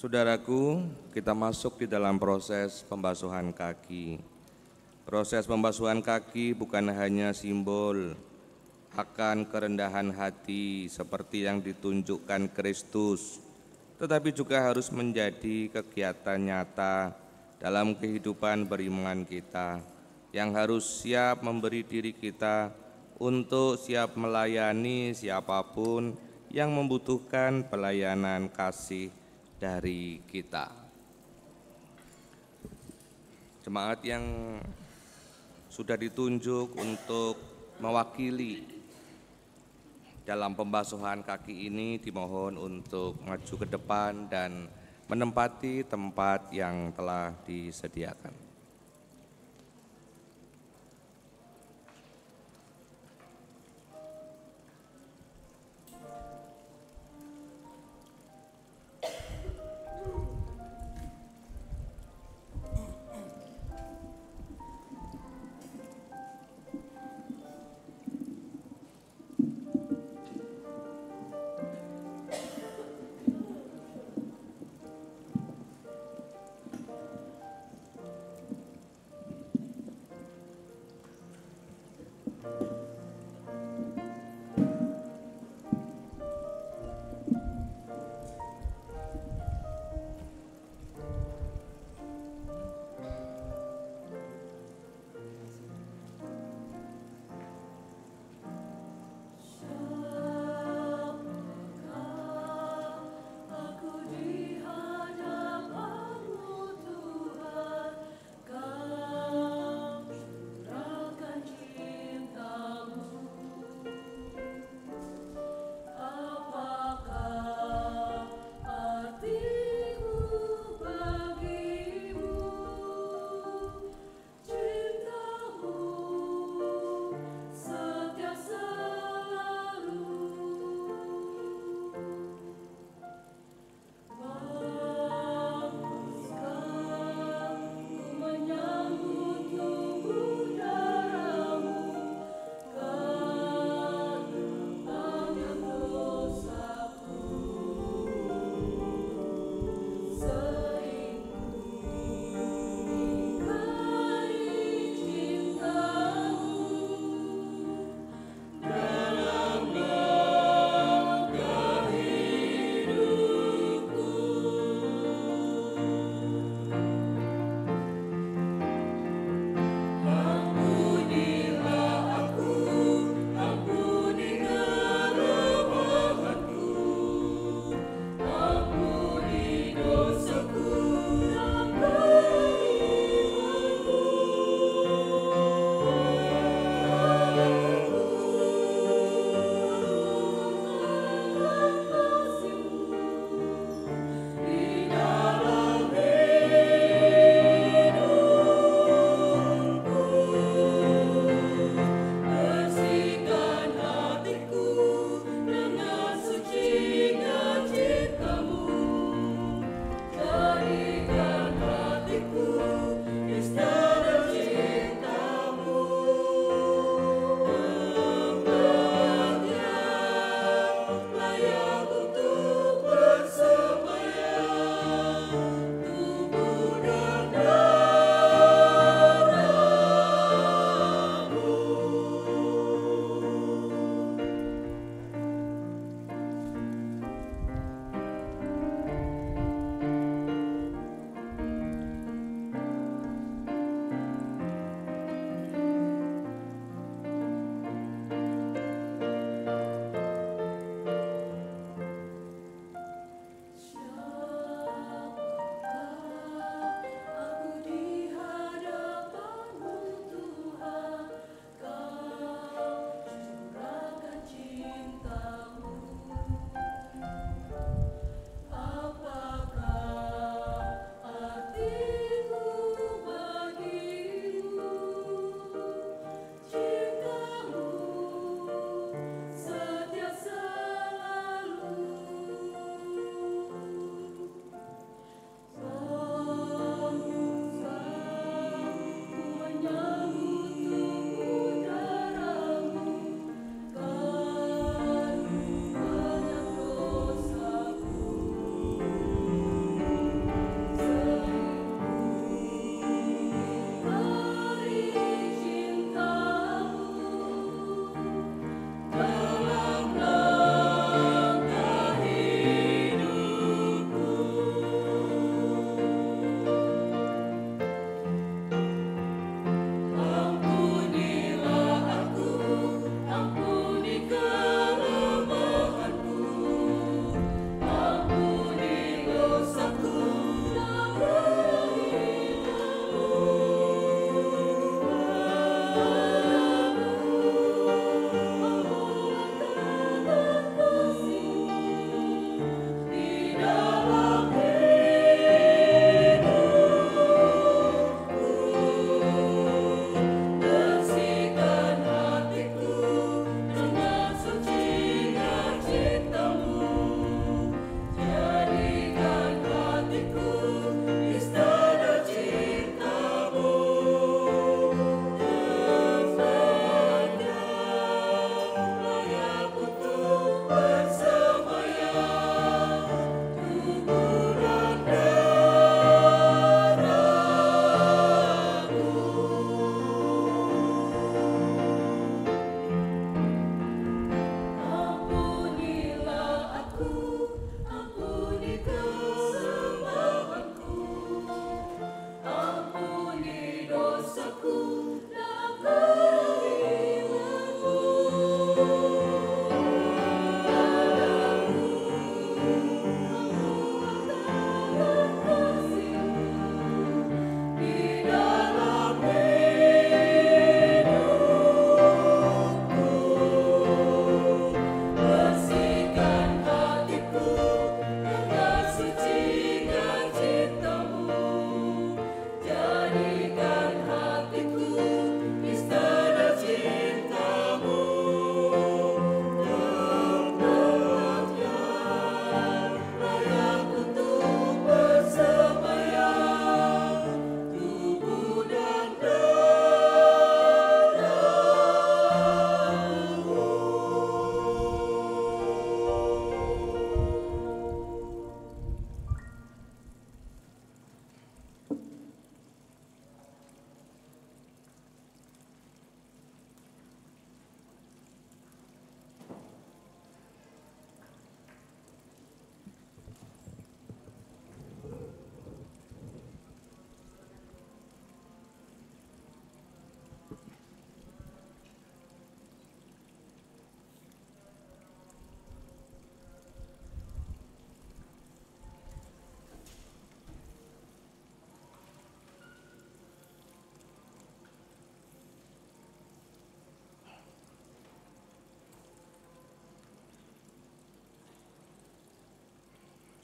Saudaraku, kita masuk di dalam proses pembasuhan kaki. Proses pembasuhan kaki bukan hanya simbol akan kerendahan hati seperti yang ditunjukkan Kristus, tetapi juga harus menjadi kegiatan nyata dalam kehidupan beriman kita, yang harus siap memberi diri kita untuk siap melayani siapapun yang membutuhkan pelayanan kasih dari kita. Jemaat yang sudah ditunjuk untuk mewakili dalam pembasuhan kaki ini dimohon untuk maju ke depan dan menempati tempat yang telah disediakan.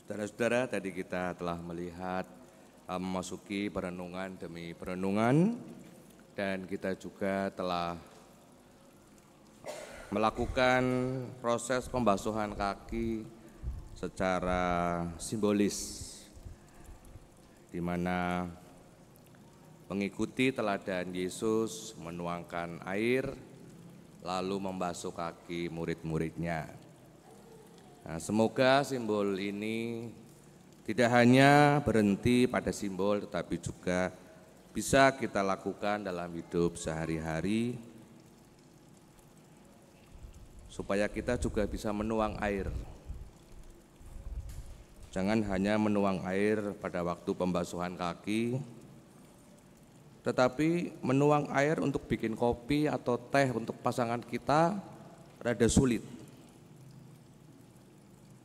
Saudara-saudara, tadi kita telah melihat memasuki perenungan demi perenungan, dan kita juga telah melakukan proses pembasuhan kaki secara simbolis, di mana mengikuti teladan Yesus menuangkan air lalu membasuh kaki murid-muridnya. Nah, semoga simbol ini tidak hanya berhenti pada simbol, tetapi juga bisa kita lakukan dalam hidup sehari-hari, supaya kita juga bisa menuang air. Jangan hanya menuang air pada waktu pembasuhan kaki, tetapi menuang air untuk bikin kopi atau teh untuk pasangan kita rada sulit.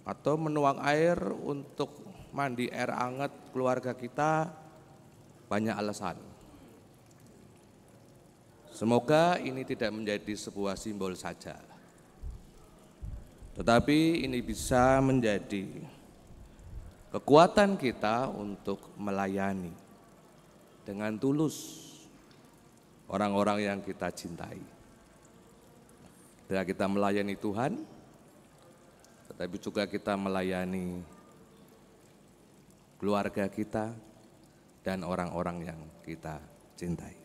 Atau menuang air untuk mandi air hangat keluarga kita banyak alasan. Semoga ini tidak menjadi sebuah simbol saja, tetapi ini bisa menjadi kekuatan kita untuk melayani dengan tulus orang-orang yang kita cintai. Ketika kita melayani Tuhan, tetapi juga kita melayani keluarga kita dan orang-orang yang kita cintai.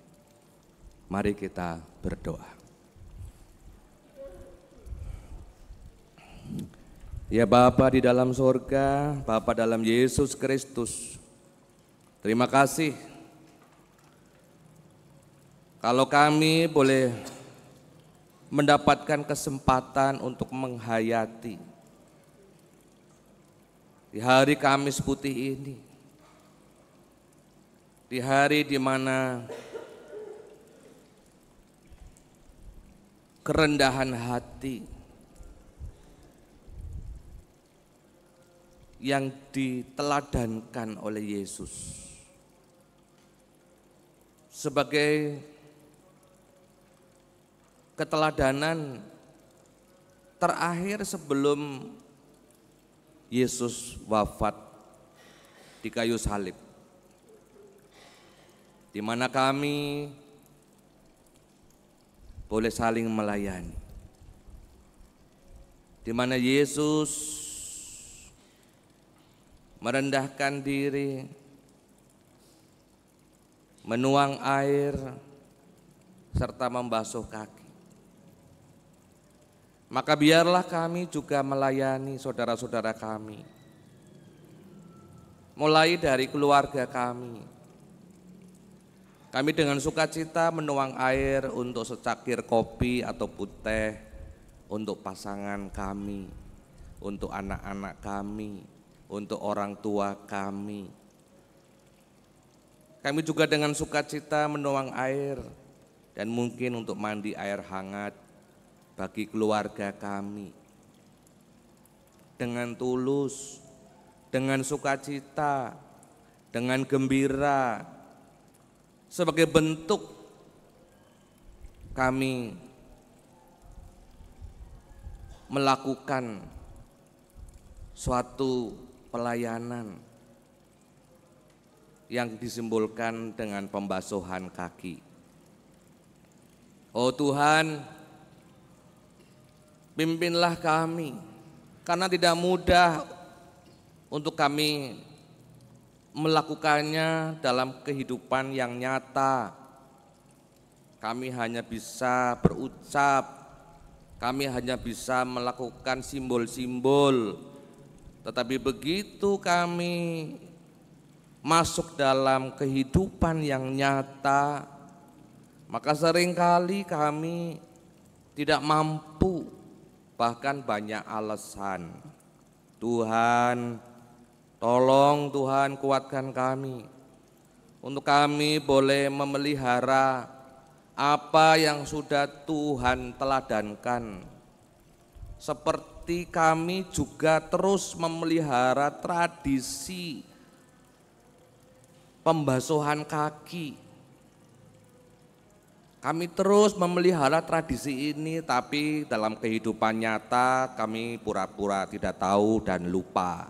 Mari kita berdoa. Ya Bapa di dalam surga, Bapa dalam Yesus Kristus, terima kasih kalau kami boleh mendapatkan kesempatan untuk menghayati di hari Kamis putih ini, di hari di mana kerendahan hati yang diteladankan oleh Yesus sebagai keteladanan terakhir sebelum Yesus wafat di kayu salib, di mana kami boleh saling melayani, di mana Yesus merendahkan diri, menuang air, serta membasuh kaki. Maka biarlah kami juga melayani saudara-saudara kami, mulai dari keluarga kami. Kami dengan sukacita menuang air untuk secangkir kopi atau teh untuk pasangan kami, untuk anak-anak kami, untuk orang tua kami. Kami juga dengan sukacita menuang air dan mungkin untuk mandi air hangat bagi keluarga kami. Dengan tulus, dengan sukacita, dengan gembira, sebagai bentuk kami melakukan suatu pelayanan yang disimbolkan dengan pembasuhan kaki. Oh Tuhan, pimpinlah kami, karena tidak mudah untuk kami melakukannya dalam kehidupan yang nyata. Kami hanya bisa berucap, kami hanya bisa melakukan simbol-simbol, tetapi begitu kami masuk dalam kehidupan yang nyata, maka seringkali kami tidak mampu, bahkan banyak alasan. Tuhan, tolong Tuhan kuatkan kami, untuk kami boleh memelihara apa yang sudah Tuhan teladankan. Seperti kami juga terus memelihara tradisi pembasuhan kaki. Kami terus memelihara tradisi ini, tapi dalam kehidupan nyata kami pura-pura tidak tahu dan lupa.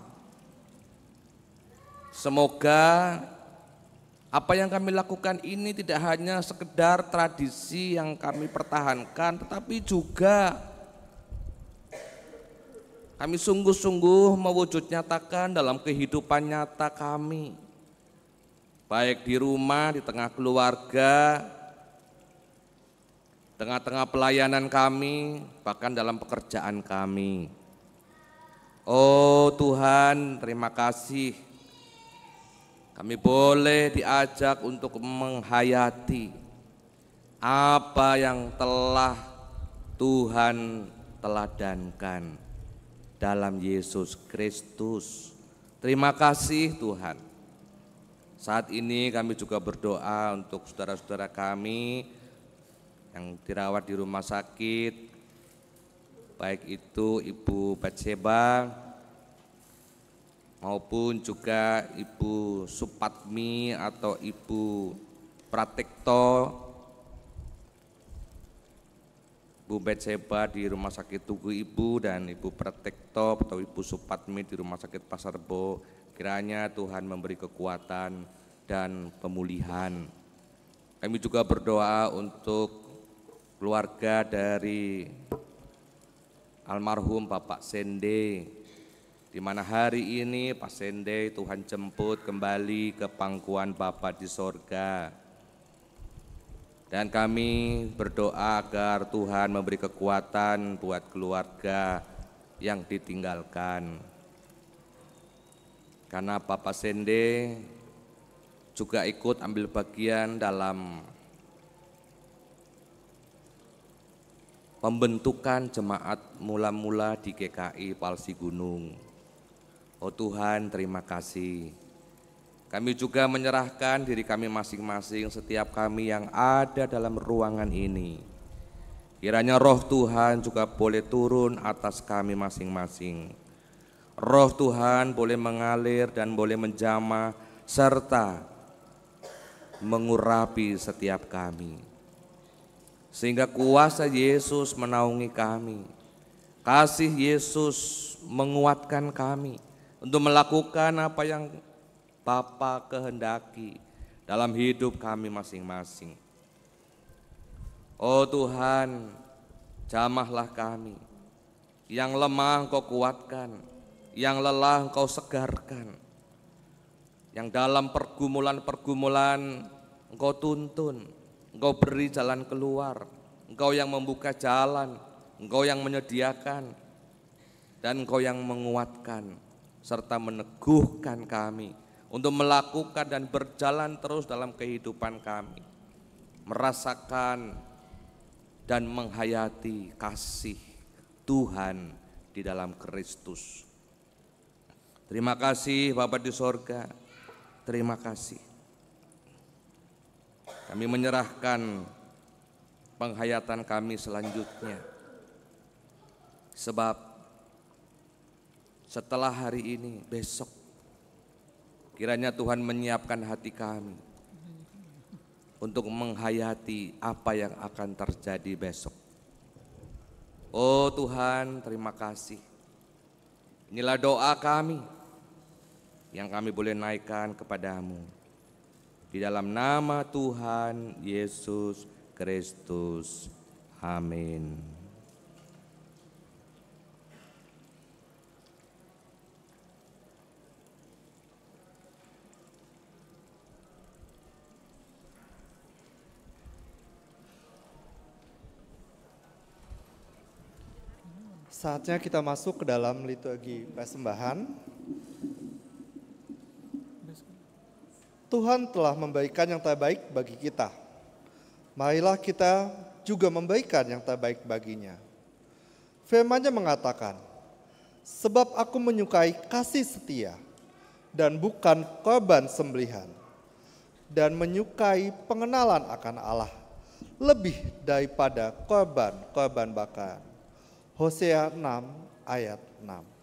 Semoga apa yang kami lakukan ini tidak hanya sekedar tradisi yang kami pertahankan, tetapi juga kami sungguh-sungguh mewujud nyatakan dalam kehidupan nyata kami, baik di rumah, di tengah keluarga, tengah-tengah pelayanan kami, bahkan dalam pekerjaan kami. Oh Tuhan, terima kasih. Kami boleh diajak untuk menghayati apa yang telah Tuhan teladankan dalam Yesus Kristus. Terima kasih Tuhan. Saat ini kami juga berdoa untuk saudara-saudara kami yang dirawat di rumah sakit, baik itu Ibu Batseba maupun juga Ibu Supatmi atau Ibu Pratekto, Ibu Batseba di Rumah Sakit Tugu Ibu dan Ibu Pratekto atau Ibu Supatmi di Rumah Sakit Pasar Rebo. Kiranya Tuhan memberi kekuatan dan pemulihan. Kami juga berdoa untuk keluarga dari almarhum Bapak Sende, di mana hari ini Pak Sende Tuhan jemput kembali ke pangkuan Bapa di sorga. Dan kami berdoa agar Tuhan memberi kekuatan buat keluarga yang ditinggalkan. Karena Bapak Sende juga ikut ambil bagian dalam pembentukan jemaat mula-mula di GKI Palsi Gunung. Oh Tuhan, terima kasih. Kami juga menyerahkan diri kami masing-masing, setiap kami yang ada dalam ruangan ini. Kiranya roh Tuhan juga boleh turun atas kami masing-masing. Roh Tuhan boleh mengalir dan boleh menjamah serta mengurapi setiap kami. Sehingga kuasa Yesus menaungi kami. Kasih Yesus menguatkan kami untuk melakukan apa yang Bapa kehendaki dalam hidup kami masing-masing. Oh Tuhan, jamahlah kami. Yang lemah Engkau kuatkan, yang lelah Engkau segarkan. Yang dalam pergumulan-pergumulan Engkau tuntun, Engkau beri jalan keluar, Engkau yang membuka jalan, Engkau yang menyediakan, dan Engkau yang menguatkan serta meneguhkan kami untuk melakukan dan berjalan terus dalam kehidupan kami, merasakan dan menghayati kasih Tuhan di dalam Kristus. Terima kasih Bapa di sorga, terima kasih. Kami menyerahkan penghayatan kami selanjutnya, sebab setelah hari ini, besok, kiranya Tuhan menyiapkan hati kami untuk menghayati apa yang akan terjadi besok. Oh Tuhan, terima kasih. Inilah doa kami yang kami boleh naikkan kepadamu. Di dalam nama Tuhan Yesus Kristus. Amin. Saatnya kita masuk ke dalam liturgi persembahan. Tuhan telah memberikan yang terbaik bagi kita. Marilah kita juga memberikan yang terbaik baginya. Firman-Nya mengatakan, sebab aku menyukai kasih setia dan bukan korban sembelihan, dan menyukai pengenalan akan Allah lebih daripada korban bakaran. Hosea 6 ayat 6.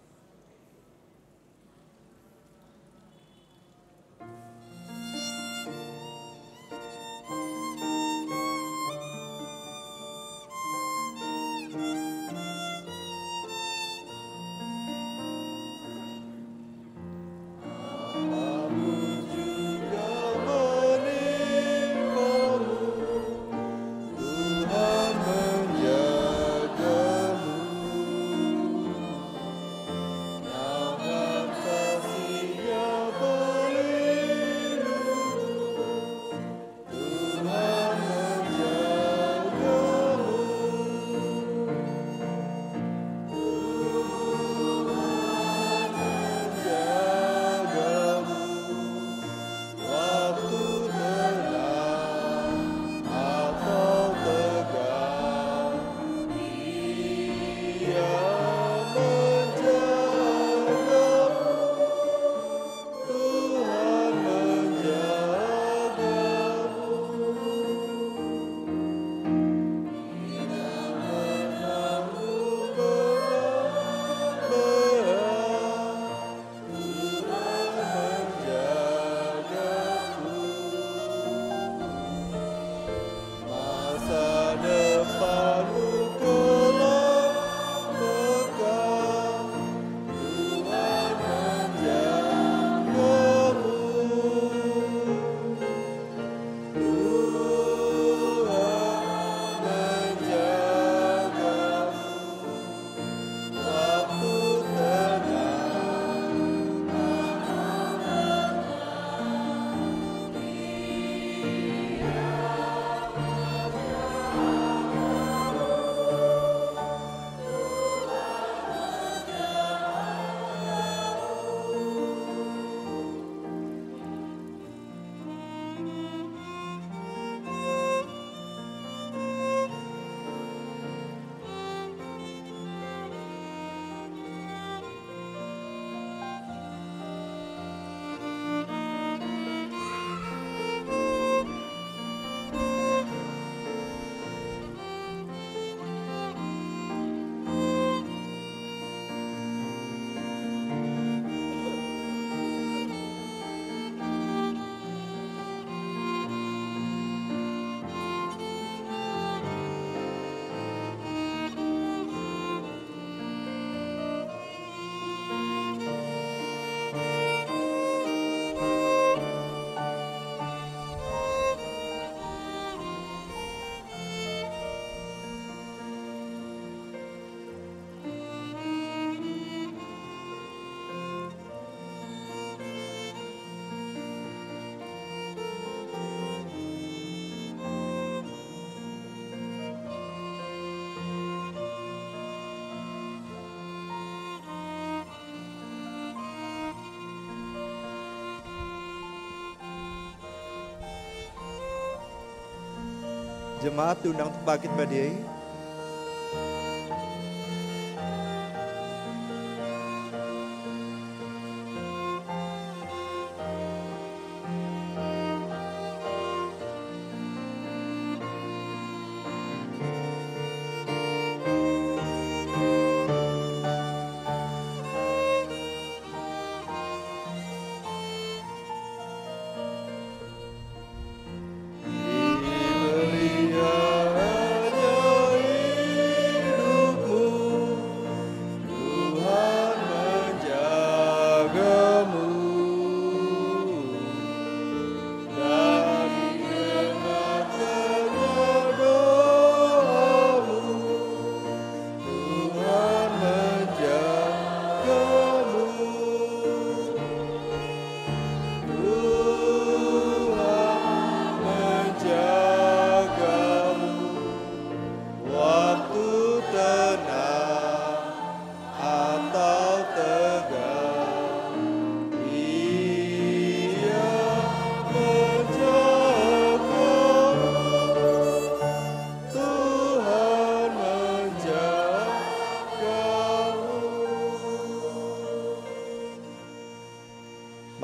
Jemaat diundang untuk bangkit berdiri.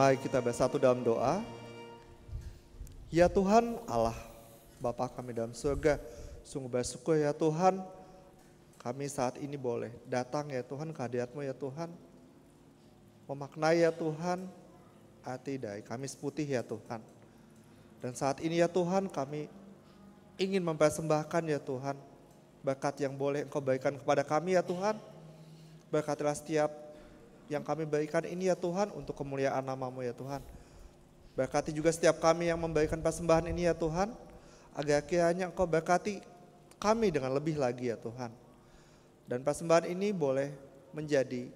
Mari kita bersatu dalam doa. Ya Tuhan Allah, Bapa kami dalam surga, sungguh bersyukur ya Tuhan, kami saat ini boleh datang ya Tuhan ke hadirat-Mu ya Tuhan. Memaknai ya Tuhan arti dari Kamis Putih ya Tuhan. Dan saat ini ya Tuhan kami ingin mempersembahkan ya Tuhan berkat yang boleh Engkau berikan kepada kami ya Tuhan. Berkatilah setiap yang kami berikan ini ya Tuhan untuk kemuliaan nama-Mu ya Tuhan. Berkati juga setiap kami yang memberikan persembahan ini ya Tuhan, agar kiranya Engkau berkati kami dengan lebih lagi ya Tuhan. Dan persembahan ini boleh menjadi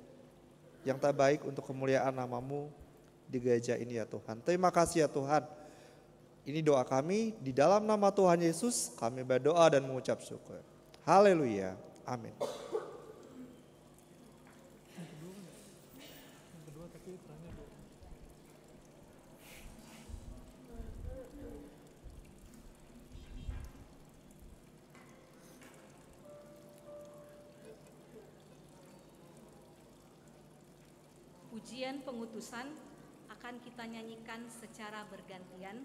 yang terbaik untuk kemuliaan nama-Mu di gereja ini ya Tuhan. Terima kasih ya Tuhan. Ini doa kami, di dalam nama Tuhan Yesus kami berdoa dan mengucap syukur. Haleluya. Amin. Pujian pengutusan akan kita nyanyikan secara bergantian.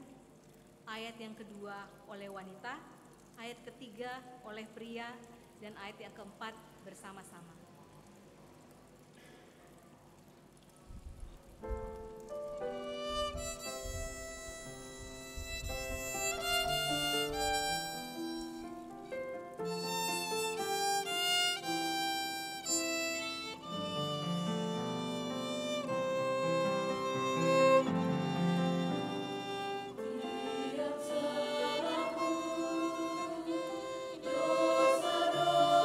Ayat yang kedua oleh wanita, ayat ketiga oleh pria, dan ayat yang keempat bersama-sama. Dosa-dosaku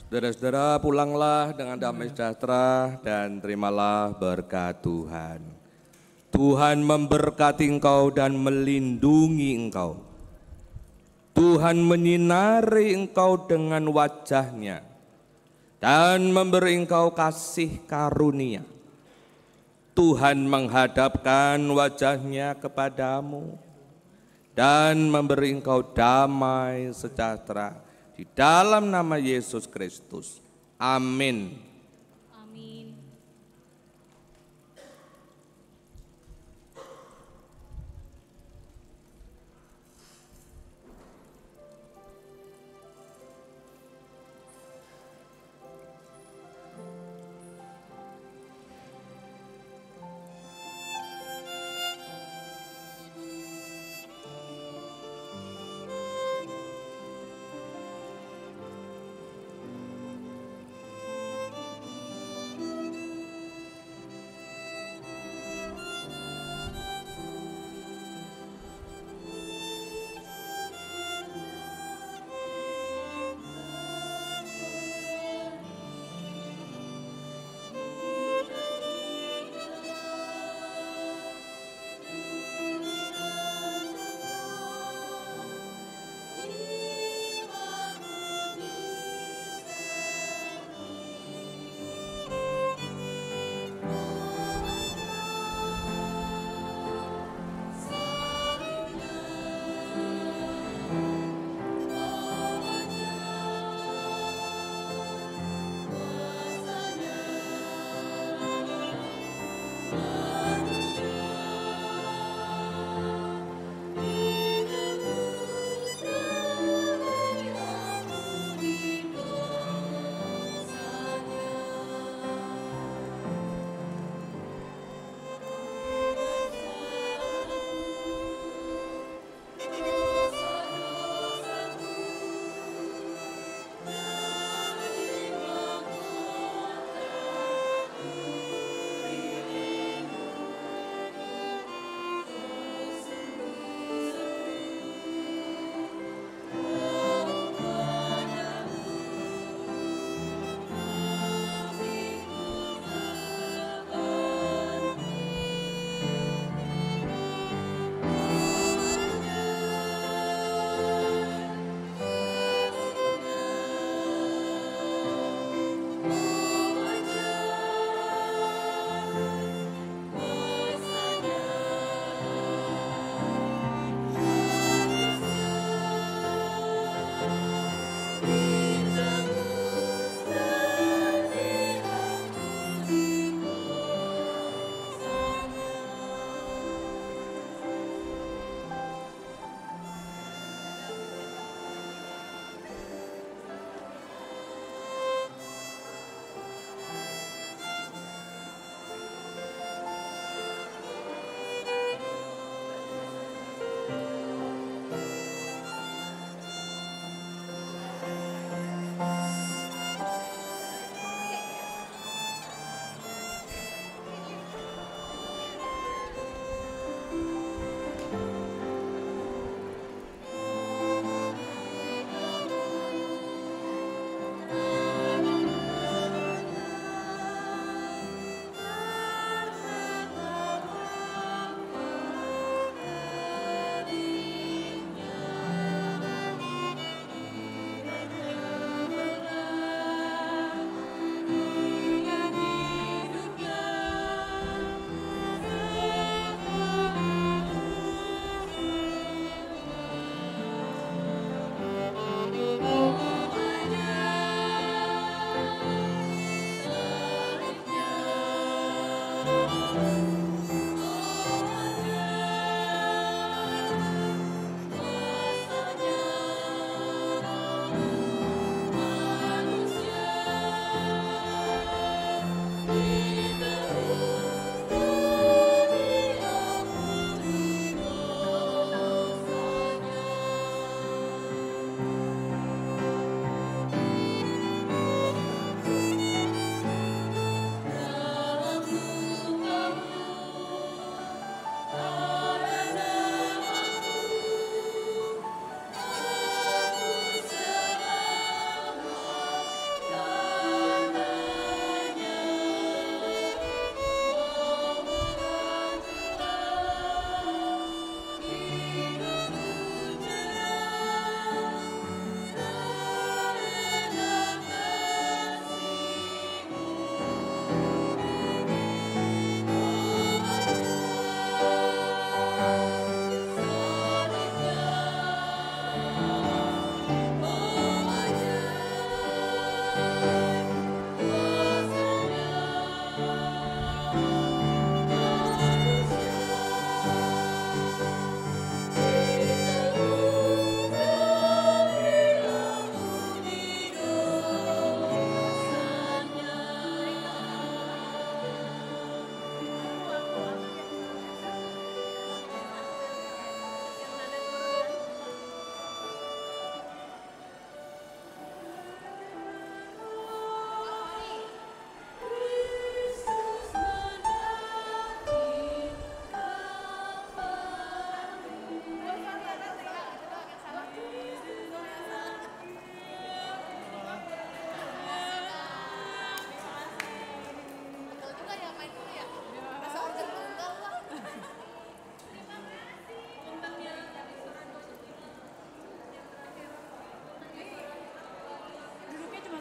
Saudara-saudara, pulanglah dengan damai sejahtera dan terimalah berkat Tuhan. Tuhan memberkati engkau dan melindungi engkau. Tuhan menyinari engkau dengan wajah-Nya dan memberi engkau kasih karunia. Tuhan menghadapkan wajah-Nya kepadamu dan memberi engkau damai sejahtera. Di dalam nama Yesus Kristus. Amin. Amin.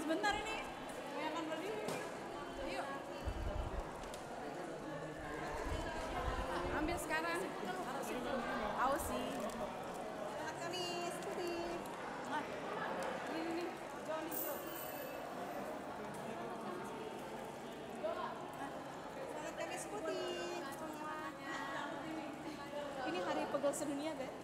sebentar ini. Yang akan berdiri. Yuk. Ambil sekarang. Taruh situ. Tahu sih. Selamat Kamis, putih. Ini. Johnny Jo. Selamat Kamis putih. Semuanya. Ini hari pegel sedunia, guys.